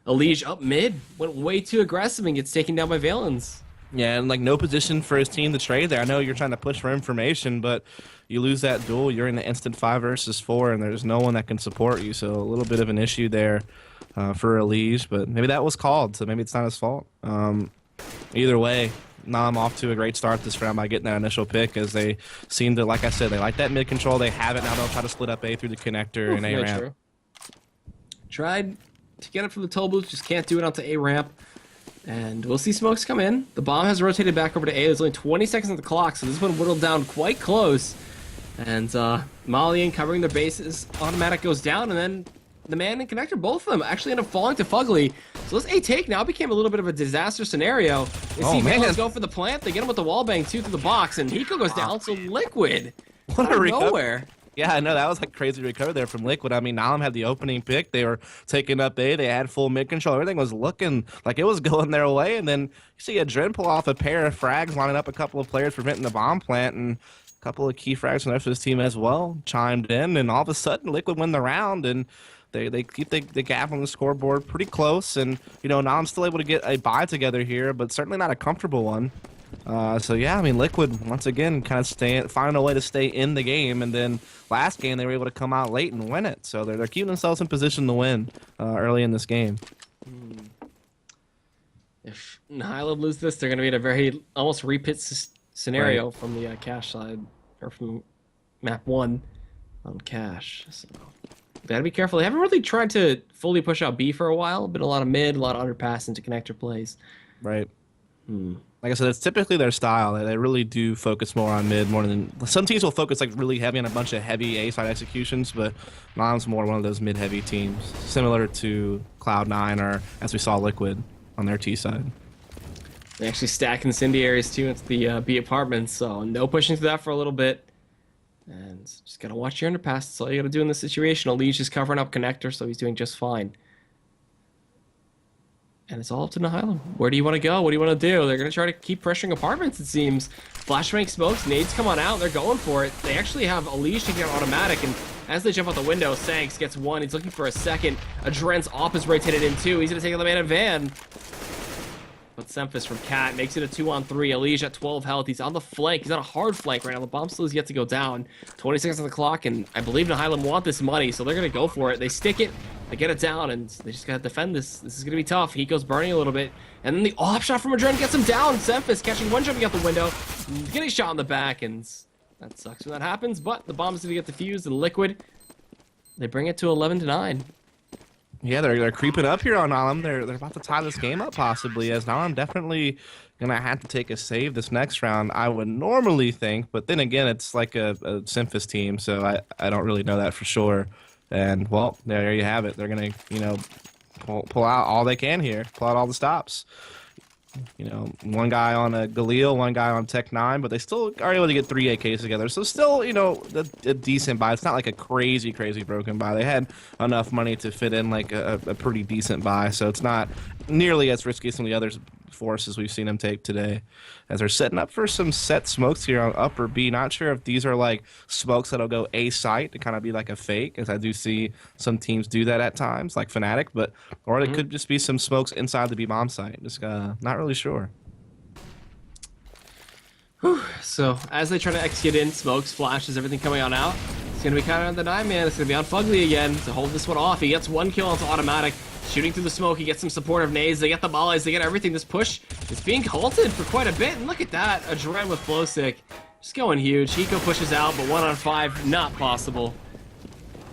a Liege up mid went way too aggressive and gets taken down by Valens. Yeah, and like no position for his team to trade there. I know you're trying to push for information, but you lose that duel, you're in the instant 5 versus 4, and there's no one that can support you. So a little bit of an issue there for Elise, but maybe that was called, so maybe it's not his fault. Either way, Nihilum off to a great start this round by getting that initial pick, as they seem to, like I said, they like that mid control. They have it now. They'll try to split up A through the connector and A ramp. Tried to get it from the toll booth, just can't do it onto A ramp. And we'll see smokes come in. The bomb has rotated back over to A. There's only 20 seconds on the clock, so this one whittled down quite close. And Malian covering their bases. Automatic goes down, and then the man and connector, both of them, actually end up falling to Fugly. So this A take now became a little bit of a disaster scenario. They see Valens go for the plant. They get him with the wallbang, 2 through the box, and Hiko goes down, so Liquid. What a recovery. Nowhere. Yeah, I know, that was like crazy recovery there from Liquid. I mean, Nihilum had the opening pick. They were taking up A. They had full mid control. Everything was looking like it was going their way. And then you see Adren pull off a pair of frags, lining up a couple of players preventing the bomb plant, and a couple of key frags from the rest of his team as well chimed in. And all of a sudden, Liquid win the round, and they keep the gap on the scoreboard pretty close. And, you know, Nihilum's still able to get a bye together here, but certainly not a comfortable one. So yeah, I mean, Liquid once again kind of finding a way to stay in the game, and then last game they were able to come out late and win it. So they're keeping themselves in position to win early in this game. If Nihilum lose this, they're going to be in a very almost repeat scenario from the Cash side, or from map 1 on Cash. So gotta be careful. They haven't really tried to fully push out B for a while. Been a lot of mid, a lot of underpass into connector plays. Right. Like I said, it's typically their style. They really do focus more on mid more than some teams will focus like really heavy on a bunch of heavy A side executions, but Nihilum's more one of those mid heavy teams, similar to Cloud9 or as we saw Liquid on their T side. They actually stack incendiaries too into the B apartments, so no pushing through that for a little bit. And just gotta watch your underpass. That's all you gotta do in this situation. Elise is covering up connector, so he's doing just fine. And it's all up to Nihilum. Where do you want to go? What do you want to do? They're going to try to keep pressuring apartments, it seems. Flashbang smokes, nades come on out, they're going for it. They actually have Elish taking out automatic, and as they jump out the window, Sanks gets 1. He's looking for a second. Adren's op is rotated in 2. He's going to take on the man in van. But Semphis from Cat makes it a 2-on-3. Elish at 12 health. He's on the flank. He's on a hard flank right now. The bomb still is yet to go down. 20 seconds on the clock, and I believe Nihilum want this money, so they're going to go for it. They stick it. They get it down, and they just gotta defend this. This is gonna be tough. Hiko's burning a little bit, and then the off shot from Adren gets him down. Semphis catching one jumping out the window, getting shot in the back, and that sucks when that happens. But the bomb is gonna get defused, and Liquid, they bring it to 11-9. Yeah, they're creeping up here on Nihilum. They're about to tie this game up possibly, as Nihilum definitely gonna have to take a save this next round. I would normally think, but then again, it's like a Semphis team, so I don't really know that for sure. And, well, there you have it. They're going to, you know, pull out all they can here. Pull out all the stops. You know, one guy on a Galil, one guy on Tech 9, but they still are able to get 3 AKs together. So still, you know, a decent buy. It's not like a crazy broken buy. They had enough money to fit in like a pretty decent buy. So it's not nearly as risky as some of the other forces we've seen them take today, as they're setting up for some set smokes here on upper B. Not sure if these are like smokes that'll go A site to kind of be like a fake, as I do see some teams do that at times, like Fnatic, but or it could just be some smokes inside the B bomb site. Just not really sure. Whew. So as they try to execute in, smokes, flashes, everything coming on out, it's gonna be kind of on the 9-man. It's gonna be on Fugly again to hold this one off. He gets 1 kill onto automatic. Shooting through the smoke, he gets some supportive nades. They get the mollies, they get everything. This push is being halted for quite a bit. And look at that, Adren with flow stick. Just going huge. Hiko pushes out, but 1-on-5, not possible.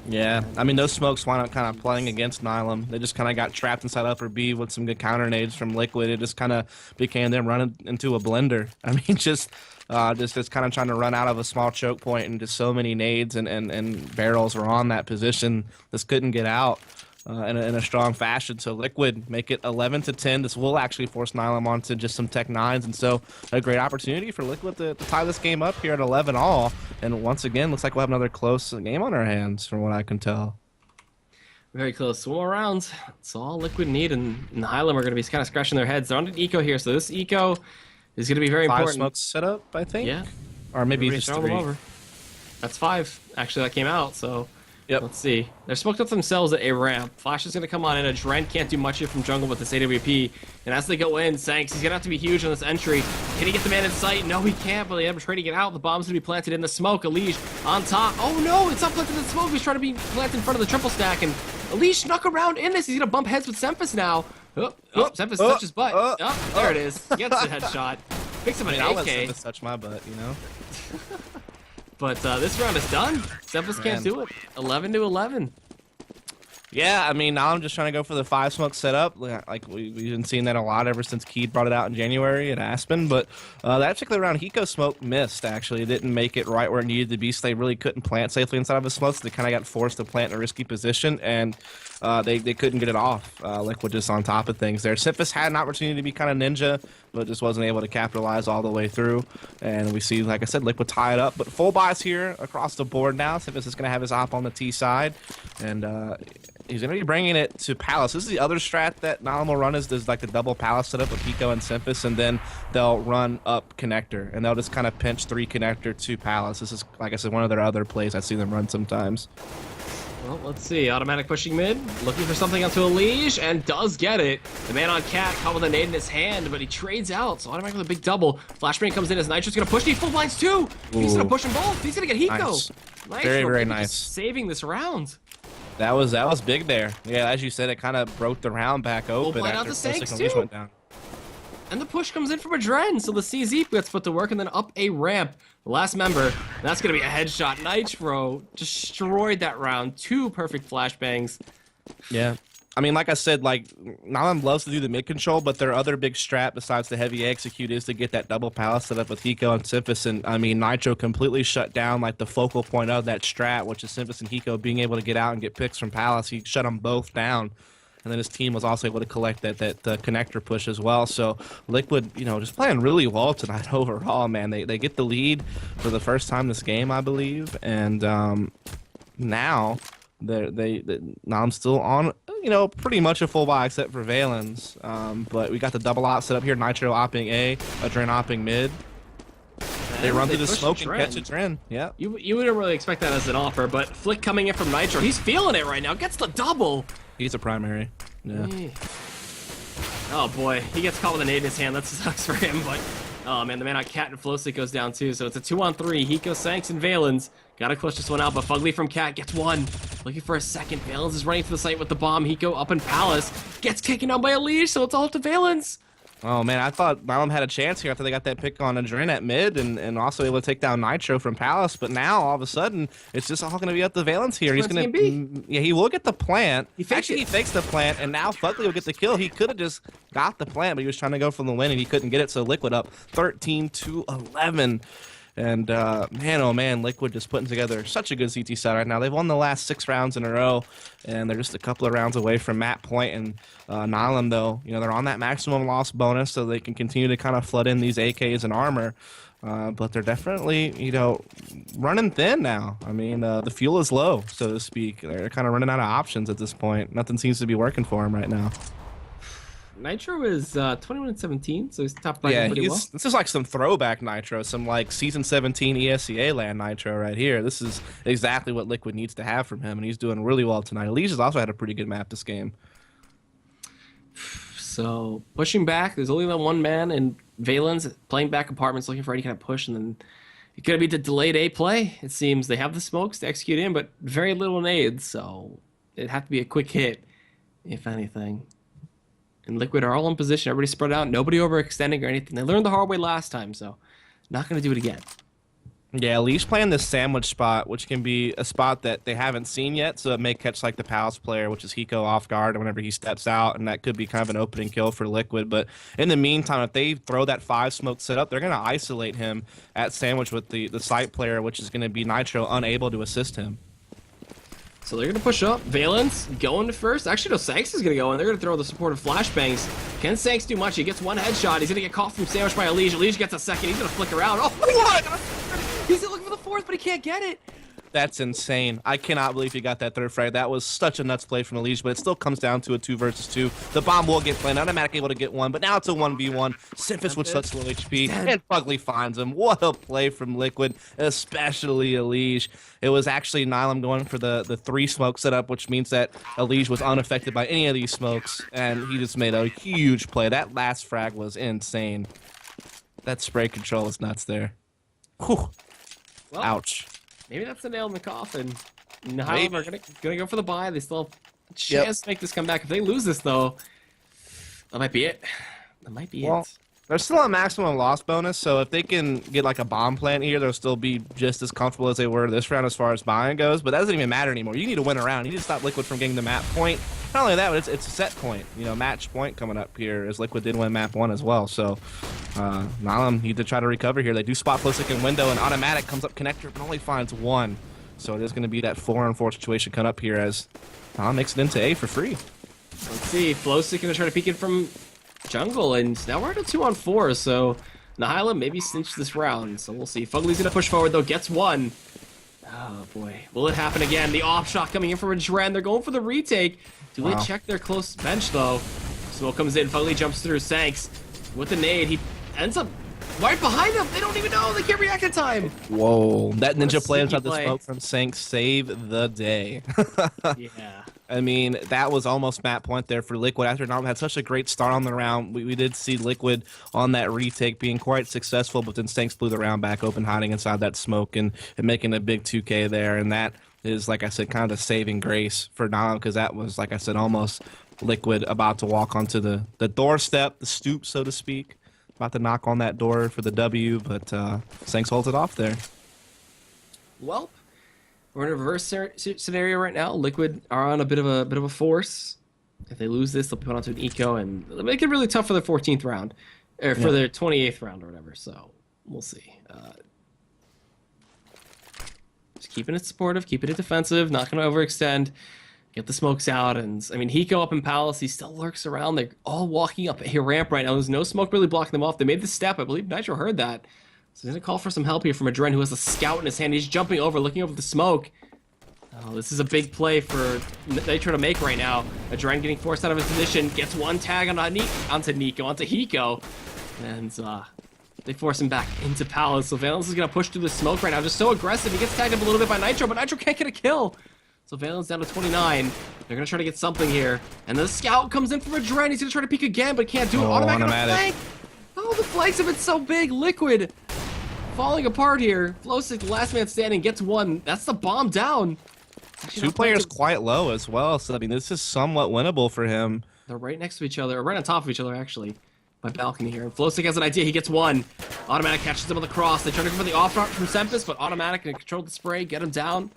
Yeah, I mean, those smokes wound up kind of playing against Nihilum. They just kind of got trapped inside upper B with some good counter nades from Liquid. It just kind of became them running into a blender. I mean, just kind of trying to run out of a small choke point, and just so many nades and barrels were on that position. This couldn't get out. in a strong fashion. So Liquid make it 11-10. This will actually force Nihilum onto just some Tech 9s, and so a great opportunity for Liquid to tie this game up here at 11 all. And once again, looks like we'll have another close game on our hands, from what I can tell. Very close. 1 more rounds. That's all Liquid need, and Nihilum are going to be kind of scratching their heads. They're on an eco here, so this eco is going to be very 5 important. smokes set up, I think. Yeah. Or maybe Everybody's just throwing 3. them over. That's 5. Actually, that came out, so Yep. let's see. They're smoked up themselves at a ramp. Flash is going to come on in. Adren can't do much here from jungle with this AWP. And as they go in, Sanks, he's going to have to be huge on this entry. Can he get the man in sight? No, he can't, but they have trading it out. The bomb's going to be planted in the smoke. Elish on top. Oh, no, it's not planted in the smoke. He's trying to be planted in front of the triple stack. And Elish snuck around in this. He's going to bump heads with Semphis now. Semphis touches butt. There it is. Gets the headshot. Picks up an I'll let AK. Semphis touch my butt, you know? But this round is done. Semphis can't do it. 11-11. Yeah, I mean, now I'm just trying to go for the 5 smoke setup. Like we've been seeing that a lot ever since Keed brought it out in January at Aspen. But that particular round, Hiko smoke missed, actually. It didn't make it right where it needed to be, so they really couldn't plant safely inside of a smoke, so they kind of got forced to plant in a risky position, and they couldn't get it off. Liquid just on top of things there. Semphis had an opportunity to be kind of ninja, but just wasn't able to capitalize all the way through. And we see, like I said, Liquid tie it up. But full buys here across the board now. Semphis is going to have his op on the T side, and he's going to be bringing it to Palace. This is the other strat that Nihilum will run, is there's like the double Palace setup with Hiko and Semphis, and then they'll run up connector, and they'll just kind of pinch 3 connector to Palace. This is, like I said, one of their other plays I see them run sometimes. Well, let's see. Automatic pushing mid. Looking for something onto Elish, and does get it. The man on Cat caught with a nade in his hand, but he trades out, so automatically a big double. Flashbang comes in as Nitro's going to push. He full blinds too. He's going to push them both. He's going to get Hiko. Nice. Very nice. Saving this round. That was big there. Yeah, as you said, it kind of broke the round back open after the Sanks Elish went down. And the push comes in from Adren, so the CZ gets put to work, and then up a ramp. The last member, that's going to be a headshot. Nitro destroyed that round. 2 perfect flashbangs. Yeah. I mean, like I said, like, Nihilum loves to do the mid control, but their other big strat besides the heavy execute is to get that double palace set up with Hiko and Semphis. And I mean, Nitro completely shut down like the focal point of that strat, which is Semphis and Hiko being able to get out and get picks from Palace. He shut them both down. And then his team was also able to collect that connector push as well. So Liquid, you know, just playing really well tonight overall, man. They get the lead for the first time this game, I believe. And now I'm still on, you know, pretty much a full buy except for Valens. But we got the double op set up here. Nitro opping A, Adren opping mid. They run through the smoke and catch Adren. Yeah. You wouldn't really expect that as an offer, but Flick coming in from Nitro. He's feeling it right now. Gets the double. He's a primary. Yeah. Oh boy, he gets caught with a nade in his hand. That sucks for him, but oh man, the man on Cat and Flowstick goes down too. So it's a 2-on-3. Hiko, Sanks, and Valens. Gotta clutch this one out, but Fugly from Cat gets 1. Looking for a second. Valens is running to the site with the bomb. Hiko up in Palace. Gets taken down by Elish, so it's all up to Valens. Oh man, I thought Nihilum had a chance here after they got that pick on Adren at mid and also able to take down Nitro from Palace, but now all of a sudden it's just all going to be up to Valens here. He's going to, yeah, he will get the plant. He fakes the plant, and now Fugly will get the kill. He could have just got the plant, but he was trying to go for the win and he couldn't get it. So Liquid up 13-11. And man, oh man, Liquid just putting together such a good CT side right now. They've won the last 6 rounds in a row, and they're just a couple of rounds away from map point. And Nihilum, though, you know, they're on that maximum loss bonus, so they can continue to kind of flood in these AKs and armor. But they're definitely, you know, running thin now. I mean, the fuel is low, so to speak. They're kind of running out of options at this point. Nothing seems to be working for them right now. Nitro is 21-17, so he's top bracket pretty well. This is like some throwback Nitro, some like season 17 ESCA land Nitro right here. This is exactly what Liquid needs to have from him, and he's doing really well tonight. Elish has also had a pretty good map this game. So pushing back, there's only that one man, and Valens playing back apartments, looking for any kind of push, and then it could be the delayed A play. It seems they have the smokes to execute in, but very little nades, so it'd have to be a quick hit, if anything. And Liquid are all in position. Everybody spread out. Nobody overextending or anything. They learned the hard way last time, so not going to do it again. Yeah, Elish playing this sandwich spot, which can be a spot that they haven't seen yet, so it may catch like the Palace player, which is Hiko, off guard whenever he steps out, and that could be kind of an opening kill for Liquid. But in the meantime, if they throw that 5 smoke setup, they're going to isolate him at sandwich with the site player, which is going to be Nitro unable to assist him. So So they're going to push up. Valence going to first. Actually, no, Sanks is going to go in. They're going to throw the supportive flashbangs. Can Sanks do much? He gets one headshot. He's going to get caught from sandwich by Elige. Elige gets a second. He's going to flicker out. Oh, what? He's looking for the fourth, but he can't get it. That's insane. I cannot believe he got that third frag. That was such a nuts play from Elige, but it still comes down to a 2 versus 2. The bomb will get planted. Automatic able to get one, but now it's a 1v1. Simphis with such low HP, and Fugly finds him. What a play from Liquid, especially Elige. It was actually Nihilum going for the 3 smoke setup, which means that Elige was unaffected by any of these smokes, and he just made a huge play. That last frag was insane. That spray control is nuts there. Whew. Well, ouch. Maybe that's the nail in the coffin. Nihilum are gonna go for the buy. They still have a chance to make this comeback. If they lose this, though, that might be it. That might be it. There's still a maximum loss bonus, so if they can get like a bomb plant here, they'll still be just as comfortable as they were this round as far as buying goes. But that doesn't even matter anymore. You need to win a round. You need to stop Liquid from getting the map point. Not only that, but it's a set point. You know, match point coming up here, as Liquid did win map 1 as well. So Nihilum need to try to recover here. They do spot flow stick in window, and automatic comes up connector, but only finds 1. So it is going to be that 4-on-4 situation cut up here as Nihilum makes it into A for free. Let's see. Flowstick going to try to peek in from jungle, and now we're at a 2-on-4, so Nihilum maybe cinched this round. So we'll see. Fugly's going to push forward, though. Gets 1. Oh, boy. Will it happen again? The off shot coming in from a Dren. They're going for the retake. Do they check their close bench, though? Smoke comes in. Fugly jumps through. Sanks with the nade. He ends up right behind them. They don't even know. They can't react in time. Whoa. That ninja play inside the smoke from Sanks saved the day. Yeah. I mean, that was almost map point there for Liquid. After Nihilum had such a great start on the round, we did see Liquid on that retake being quite successful, but then Sanks blew the round back open, hiding inside that smoke and making a big 2K there. And that is, like I said, kind of the saving grace for Nihilum, because that was, like I said, almost Liquid about to walk onto the doorstep, the stoop, so to speak. About to knock on that door for the W, but Sanks holds it off there. Well, we're in a reverse scenario right now. Liquid are on a bit of a force. If they lose this, they'll put onto an eco, and they'll make it really tough for their 14th round, or for their 28th round or whatever. So we'll see. Just keeping it supportive, keeping it defensive, not going to overextend. Get the smokes out, and I mean, Hiko up in Palace, he still lurks around. They're all walking up a ramp right now. There's no smoke really blocking them off. They made the step. I believe Nitro heard that. So he's gonna call for some help here from a Dren who has a scout in his hand. He's jumping over, looking over the smoke. Oh, this is a big play for Nitro to make right now. A Dren getting forced out of his position, gets one tag onto Hiko, and they force him back into Palace. So Valence is gonna push through the smoke right now, just so aggressive. He gets tagged up a little bit by Nitro, but Nitro can't get a kill. So Valence down to 29. They're gonna try to get something here, and the scout comes in from a Dren. He's gonna try to peek again, but can't do it. Automatic. Flank. Oh, the flanks have been so big. Liquid falling apart here. Flowstick, the last man standing, gets 1. That's the bomb down. 2 players quite low as well, so I mean, this is somewhat winnable for him. They're right next to each other, or right on top of each other, actually, by balcony here. And Flowstick has an idea. He gets 1. Automatic catches him on the cross. They try to go for the off front from Sempus, but Automatic can control the spray, get him down.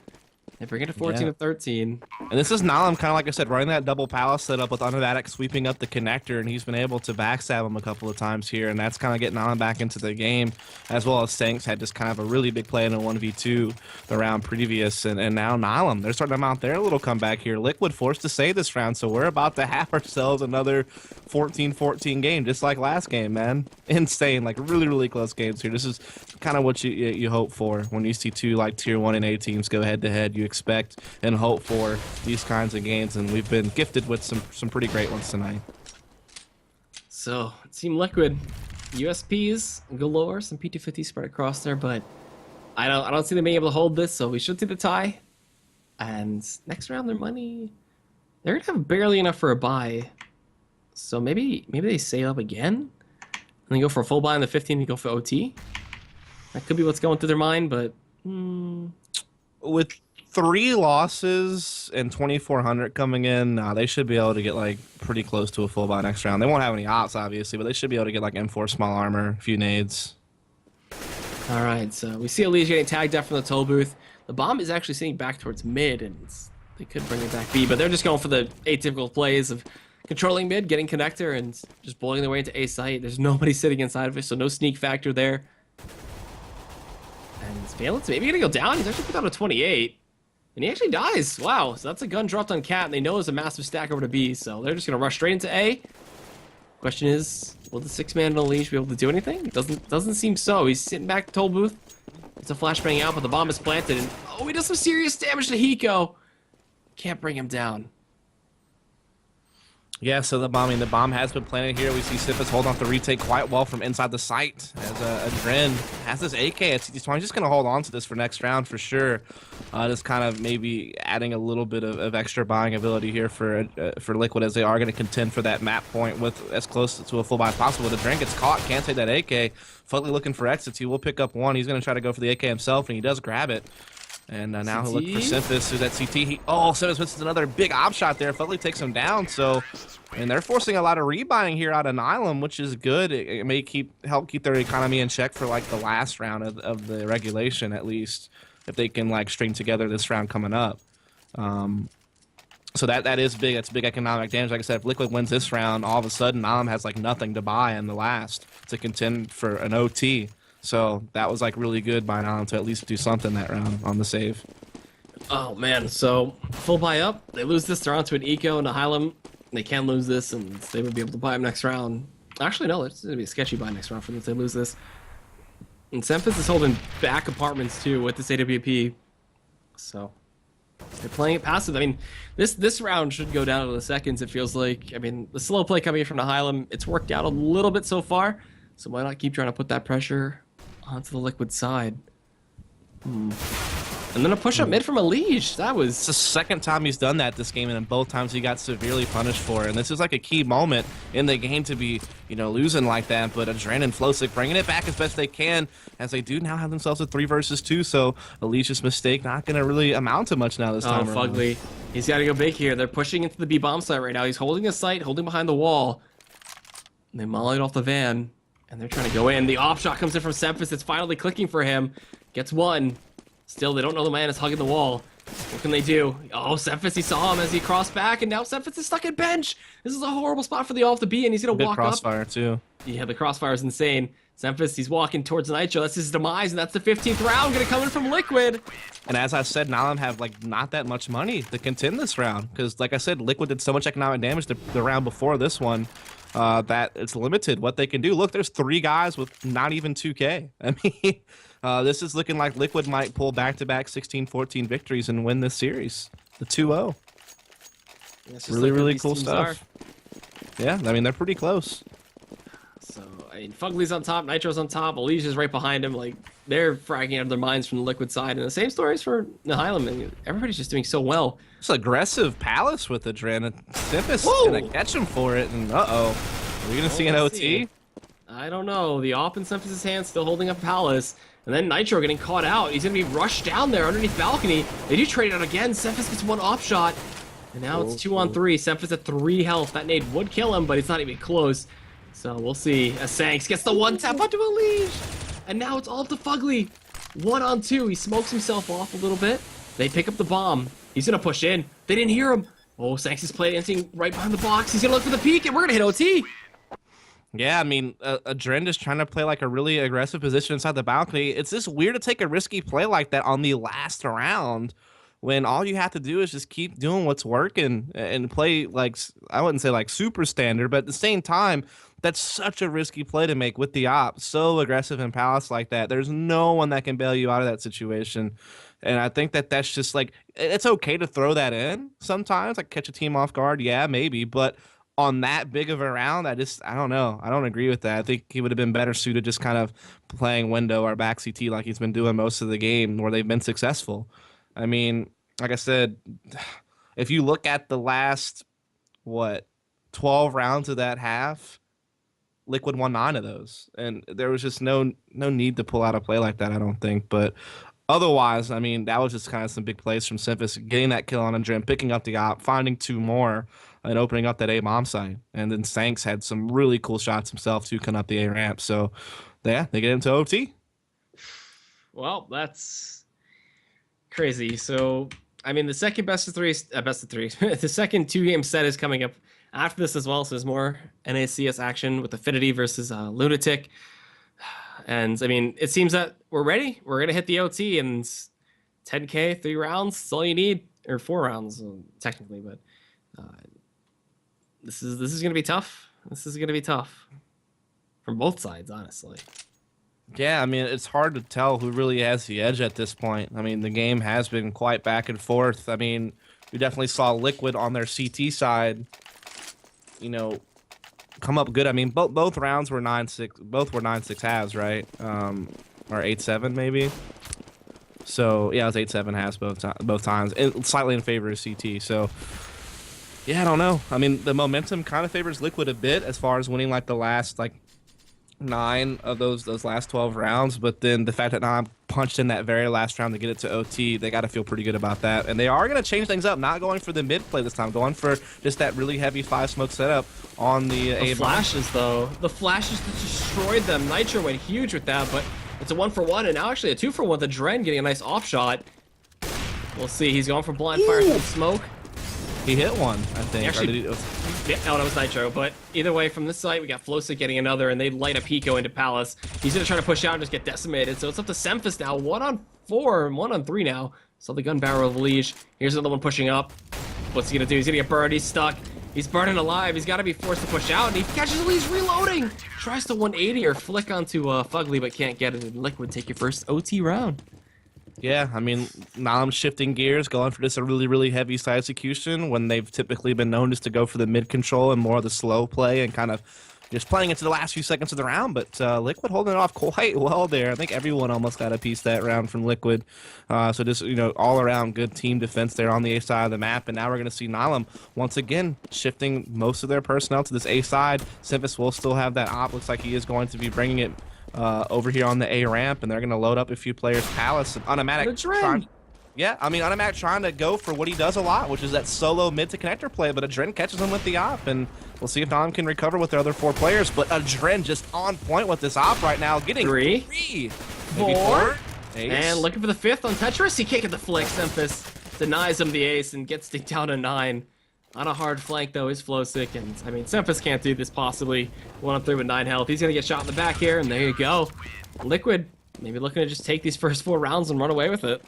They bring it to 14 and 13. And this is Nihilum, kind of like I said, running that double palace setup with Automatic sweeping up the connector, and he's been able to backstab him a couple of times here, and that's kind of getting Nihilum back into the game, as well as Sanks had just kind of a really big play in a 1v2 the round previous, and now Nihilum, they're starting to mount their little comeback here. Liquid forced to save this round, so we're about to have ourselves another 14-14 game, just like last game, man. Insane, like really, really close games here. This is kind of what you hope for when you see 2 like tier 1 and A teams go head-to-head. You expect and hope for these kinds of games, and we've been gifted with some pretty great ones tonight. So Team Liquid, USPs galore, some P250 spread across there, but I don't see them being able to hold this, so we should see the tie. And next round, their money, they're gonna have barely enough for a buy, so maybe they sail up again and then go for a full buy in the 15 and go for OT. That could be what's going through their mind, but with 3 losses and 2,400 coming in, they should be able to get like pretty close to a full buy next round. They won't have any ops, obviously, but they should be able to get like M4 small armor, a few nades. All right, so we see Elige getting tagged up from the toll booth. The bomb is actually sitting back towards mid, and they could bring it back B, but they're just going for the atypical plays of controlling mid, getting connector, and just blowing their way into A site. There's nobody sitting inside of it, so no sneak factor there. And Valence maybe gonna go down. He's actually put down a 28. And he actually dies. Wow, so that's a gun dropped on Cat, and they know there's a massive stack over to B, so they're just going to rush straight into A. Question is, will the 6-man in a leash be able to do anything? Doesn't seem so. He's sitting back toll booth. It's a flashbang out, but the bomb is planted, and oh, he does some serious damage to Hiko. Can't bring him down. Yeah, so the bomb has been planted here. We see Symphosis hold off the retake quite well from inside the site as Adren has this AK at CT20. He's just going to hold on to this for next round for sure. Just kind of maybe adding a little bit of extra buying ability here for Liquid, as they are going to contend for that map point with as close to a full buy as possible. The Adren gets caught, can't take that AK. Fugly looking for exits. He will pick up one. He's going to try to go for the AK himself, and he does grab it. And now he'll look for Symphosis, who's at CT. Symphosis misses another big op shot there. Fugly takes him down. So, and they're forcing a lot of rebuying here out of Nihilum, which is good. It may help keep their economy in check for like the last round of the regulation, at least, if they can like string together this round coming up. So that is big. That's big economic damage. Like I said, if Liquid wins this round, all of a sudden Nihilum has like nothing to buy in the last to contend for an OT. So that was like really good by Nihilum to at least do something that round on the save. Oh man, so full buy up. They lose this, they're onto an eco. Nihilum, they can lose this, and they would be able to buy him next round. Actually, no, it's gonna be a sketchy buy next round for them if they lose this. And Semphis is holding back apartments too with this AWP. So they're playing it passive. I mean, this round should go down to the seconds, it feels like. I mean, the slow play coming from Nihilum, it's worked out a little bit so far. So why not keep trying to put that pressure onto the Liquid side? And then a push up mid from a leash. That was... It's the second time he's done that this game, and both times he got severely punished for it. And this is like a key moment in the game to be, losing like that. But Adren and Flosic bringing it back as best they can, as they do now have themselves a 3 versus 2. So Alicia's mistake not going to really amount to much now this time around. Fugly. He's got to go big here. They're pushing into the B bomb site right now. He's holding a site, holding behind the wall. And they mollied off the van. And they're trying to go in. The off shot comes in from Semphis. It's finally clicking for him. Gets one. Still, they don't know the man is hugging the wall. What can they do? Oh, Semphis, he saw him as he crossed back, and now Semphis is stuck at bench. This is a horrible spot for the off the B, and he's going to walk crossfire up. too. Yeah, the crossfire is insane. Semphis, he's walking towards Nitro. That's his demise, and that's the 15th round going to come in from Liquid. And as I said, Nihilum have not that much money to contend this round, because like I said, Liquid did so much economic damage the round before this one. That it's limited what they can do. Look, there's 3 guys with not even 2K. I mean, this is looking like Liquid might pull back-to-back 16-14 victories and win this series. The 2-0. Really cool stuff. Yeah, I mean, they're pretty close. So, I mean, Fugly's on top, Nitro's on top, Alicia's right behind him. Like, they're fragging out of their minds from the Liquid side. And the same stories for Nihilum. And everybody's just doing so well. It's aggressive Palace with Adren. Symphosis gonna catch him for it, and uh-oh. Are we gonna see an OT? I don't know. The op in Semphis' hand still holding up Palace. And then Nitro getting caught out. He's gonna be rushed down there underneath balcony. They do trade out again. Semphis gets one op shot. And now it's 2-on-3. Semphis at 3 health. That nade would kill him, but it's not even close. So we'll see. As Sanks gets the 1-tap onto a leash. And now it's all up to Fugly. 1-on-2. He smokes himself off a little bit. They pick up the bomb. He's gonna push in. They didn't hear him. Oh, Sanks is playing right behind the box. He's gonna look for the peek, and we're gonna hit OT. Yeah, I mean, Adren is trying to play like a really aggressive position inside the balcony. It's just weird to take a risky play like that on the last round, when all you have to do is just keep doing what's working and play like, I wouldn't say like super standard, but at the same time, that's such a risky play to make with the op. So aggressive in Palace like that. There's no one that can bail you out of that situation. And I think that's just like, it's okay to throw that in sometimes, like catch a team off guard. Yeah, maybe. But on that big of a round, I don't know. I don't agree with that. I think he would have been better suited just kind of playing window or back CT like he's been doing most of the game where they've been successful. I mean, like I said, if you look at the last, 12 rounds of that half, Liquid won 9 of those. And there was just no need to pull out a play like that, I don't think. But otherwise, I mean, that was just kind of some big plays from Symphosis, getting that kill on Adren, picking up the op, finding 2 more, and opening up that A bomb site. And then Sanks had some really cool shots himself too, coming up the A ramp. So, yeah, they get into OT. Well, that's crazy. So, I mean, the second best of three, the second 2-game set is coming up after this as well. So there's more NACS action with Affinity versus Lunatic. And I mean, it seems that we're ready. We're gonna hit the OT, and 10K, 3 rounds. That's all you need, or 4 rounds technically. But this is gonna be tough. This is gonna be tough from both sides, honestly. Yeah, I mean, it's hard to tell who really has the edge at this point. I mean, the game has been quite back and forth. I mean, we definitely saw Liquid on their CT side, you know, come up good. I mean, both rounds were 9-6. Both were 9-6 halves, right? Or 8-7 maybe. So yeah, it was 8-7 halves both times, and slightly in favor of CT. So yeah, I don't know. I mean, the momentum kind of favors Liquid a bit as far as winning like the last like 9 of those last 12 rounds, but then the fact that Nam punched in that very last round to get it to OT, they got to feel pretty good about that. And they are going to change things up, not going for the mid play this time, going for just that really heavy 5 smoke setup on the A. Flashes though, the flashes that destroyed them. Nitro went huge with that, but it's a 1-for-1 and now actually a 2-for-1. The Dren getting a nice off shot. We'll see. He's going for blind fire through smoke. He hit one, I think. Actually, yeah, no, that was Nitro. But either way, from this side, we got Flowsick getting another, and they light a Pico into Palace. He's going to try to push out and just get decimated. So it's up to Semphis now. 1-on-4, 1-on-3 now. So the gun barrel of Liege. Here's another one pushing up. What's he going to do? He's going to get burned. He's stuck. He's burning alive. He's got to be forced to push out, and he catches Liege reloading. Tries to 180 or flick onto Fugly, but can't get it. And Liquid take your first OT round. Yeah, I mean, now I'm shifting gears, going for just a really, really heavy side execution when they've typically been known just to go for the mid control and more of the slow play and kind of just playing into the last few seconds of the round. But Liquid holding it off quite well there. I think everyone almost got a piece that round from Liquid. So just, all around good team defense there on the A side of the map. And now we're going to see Nihilum once again shifting most of their personnel to this A side. Semphis will still have that op. Looks like he is going to be bringing it over here on the A ramp, and they're going to load up a few players. Palace and Automatic Automatic trying to go for what he does a lot, which is that solo mid to connector play, but Adren catches him with the op, and we'll see if Nihilum can recover with their other 4 players. But Adren just on point with this op right now, getting 3, 4, ace. And looking for the 5th on Tetris. He can't get the flick. Semphis denies him the ace and gets it down to 9. On a hard flank, though, is Flowsick, and I mean, Semphis can't do this possibly. 1-on-3 with 9 health. He's going to get shot in the back here, and there you go. Liquid, maybe looking to just take these first 4 rounds and run away with it.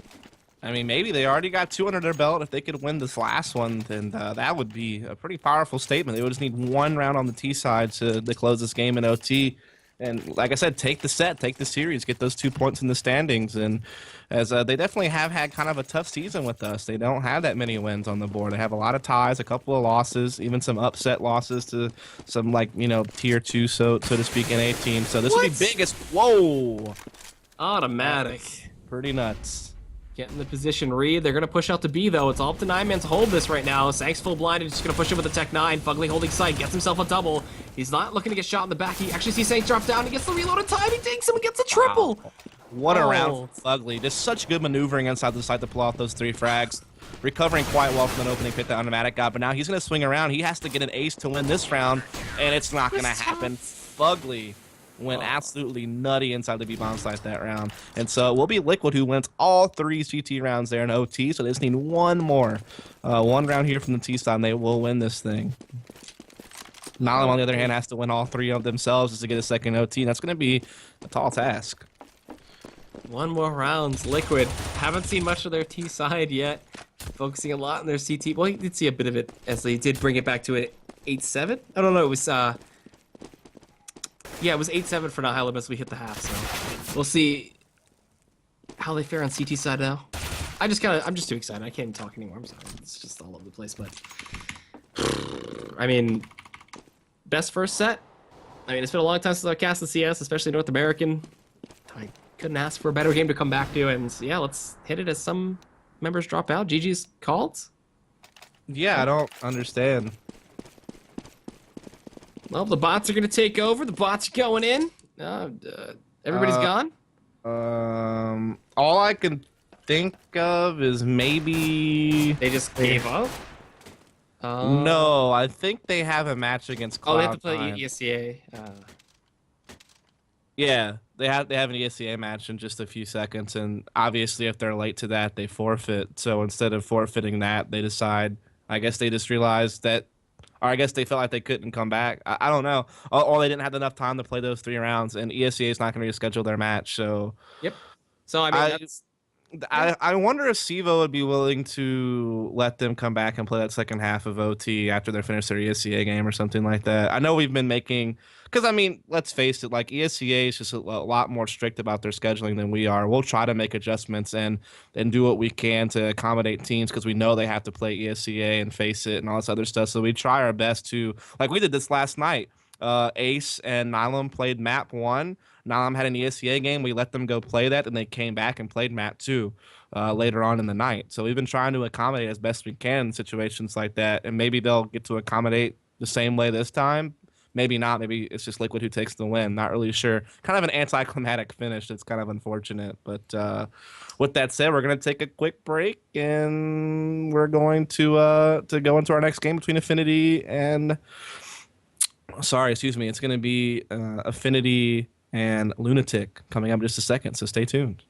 I mean, maybe they already got 2 under their belt. If they could win this last one, then that would be a pretty powerful statement. They would just need 1 round on the T side to close this game in OT. And like I said, take the set, take the series, get those 2 points in the standings. And as they definitely have had kind of a tough season with us. They don't have that many wins on the board. They have a lot of ties, a couple of losses, even some upset losses to some tier 2, so to speak, NA teams. So this would be biggest. Whoa! Automatic. Pretty nuts. Getting the position read. They're going to push out to B, though. It's all up to 9man to hold this right now. Sank's full blinded. Just going to push it with a Tech 9. Fugly holding sight. Gets himself a double. He's not looking to get shot in the back. He actually sees Sank drop down. He gets the reload of time. He takes him and gets a triple. Wow. What a round for Fugly. Just such good maneuvering inside the site to pull off those 3 frags. Recovering quite well from an opening pit that Automatic got. But now he's going to swing around. He has to get an ace to win this round. And it's not going to happen. Fugly went absolutely nutty inside the B-bomb site that round. And so it will be Liquid who wins all 3 CT rounds there in OT. So they just need 1 more. 1 round here from the T side, and they will win this thing. Nihilum, on the other hand, has to win all 3 of themselves just to get a second OT. And that's going to be a tall task. 1 more rounds. Liquid. Haven't seen much of their T side yet. Focusing a lot on their CT. Well, you did see a bit of it as they did bring it back to an 8-7. I don't know. It was yeah, it was 8-7 for Nihilum as we hit the half, so we'll see how they fare on CT side now. I'm just too excited. I can't even talk anymore. I'm sorry. It's just all over the place, but I mean, best first set. I mean, it's been a long time since I've cast the CS, especially North American. I couldn't ask for a better game to come back to, and yeah, let's hit it as some members drop out. GG's called? Yeah, I don't understand. Well, the bots are going to take over. The bots are going in. Everybody's gone? All I can think of is maybe... They just gave up? No, I think they have a match against Cloud9. Oh, they have to play ESCA. Yeah, they have an ESCA match in just a few seconds, and obviously if they're late to that, they forfeit. So instead of forfeiting that, they decide... I guess they just realized that... Or I guess they felt like they couldn't come back. I don't know. Or they didn't have enough time to play those 3 rounds, and ESCA is not going to reschedule their match. So yep. So I mean, I wonder if CEVO would be willing to let them come back and play that second half of OT after they finish their ESCA game or something like that. I know we've been making, because I mean, let's face it, like ESCA is just a lot more strict about their scheduling than we are. We'll try to make adjustments and do what we can to accommodate teams because we know they have to play ESCA and face it and all this other stuff. So we try our best to, like we did this last night. Ace and Nihilum played map 1. Nihilum had an ESCA game. We let them go play that, and they came back and played map 2 later on in the night. So we've been trying to accommodate as best we can in situations like that, and maybe they'll get to accommodate the same way this time. Maybe not. Maybe it's just Liquid who takes the win. Not really sure. Kind of an anticlimactic finish. That's kind of unfortunate. But with that said, we're going to take a quick break, and we're going to go into our next game between Affinity and... Sorry, excuse me. It's going to be Affinity and Lunatic coming up in just a second, so stay tuned.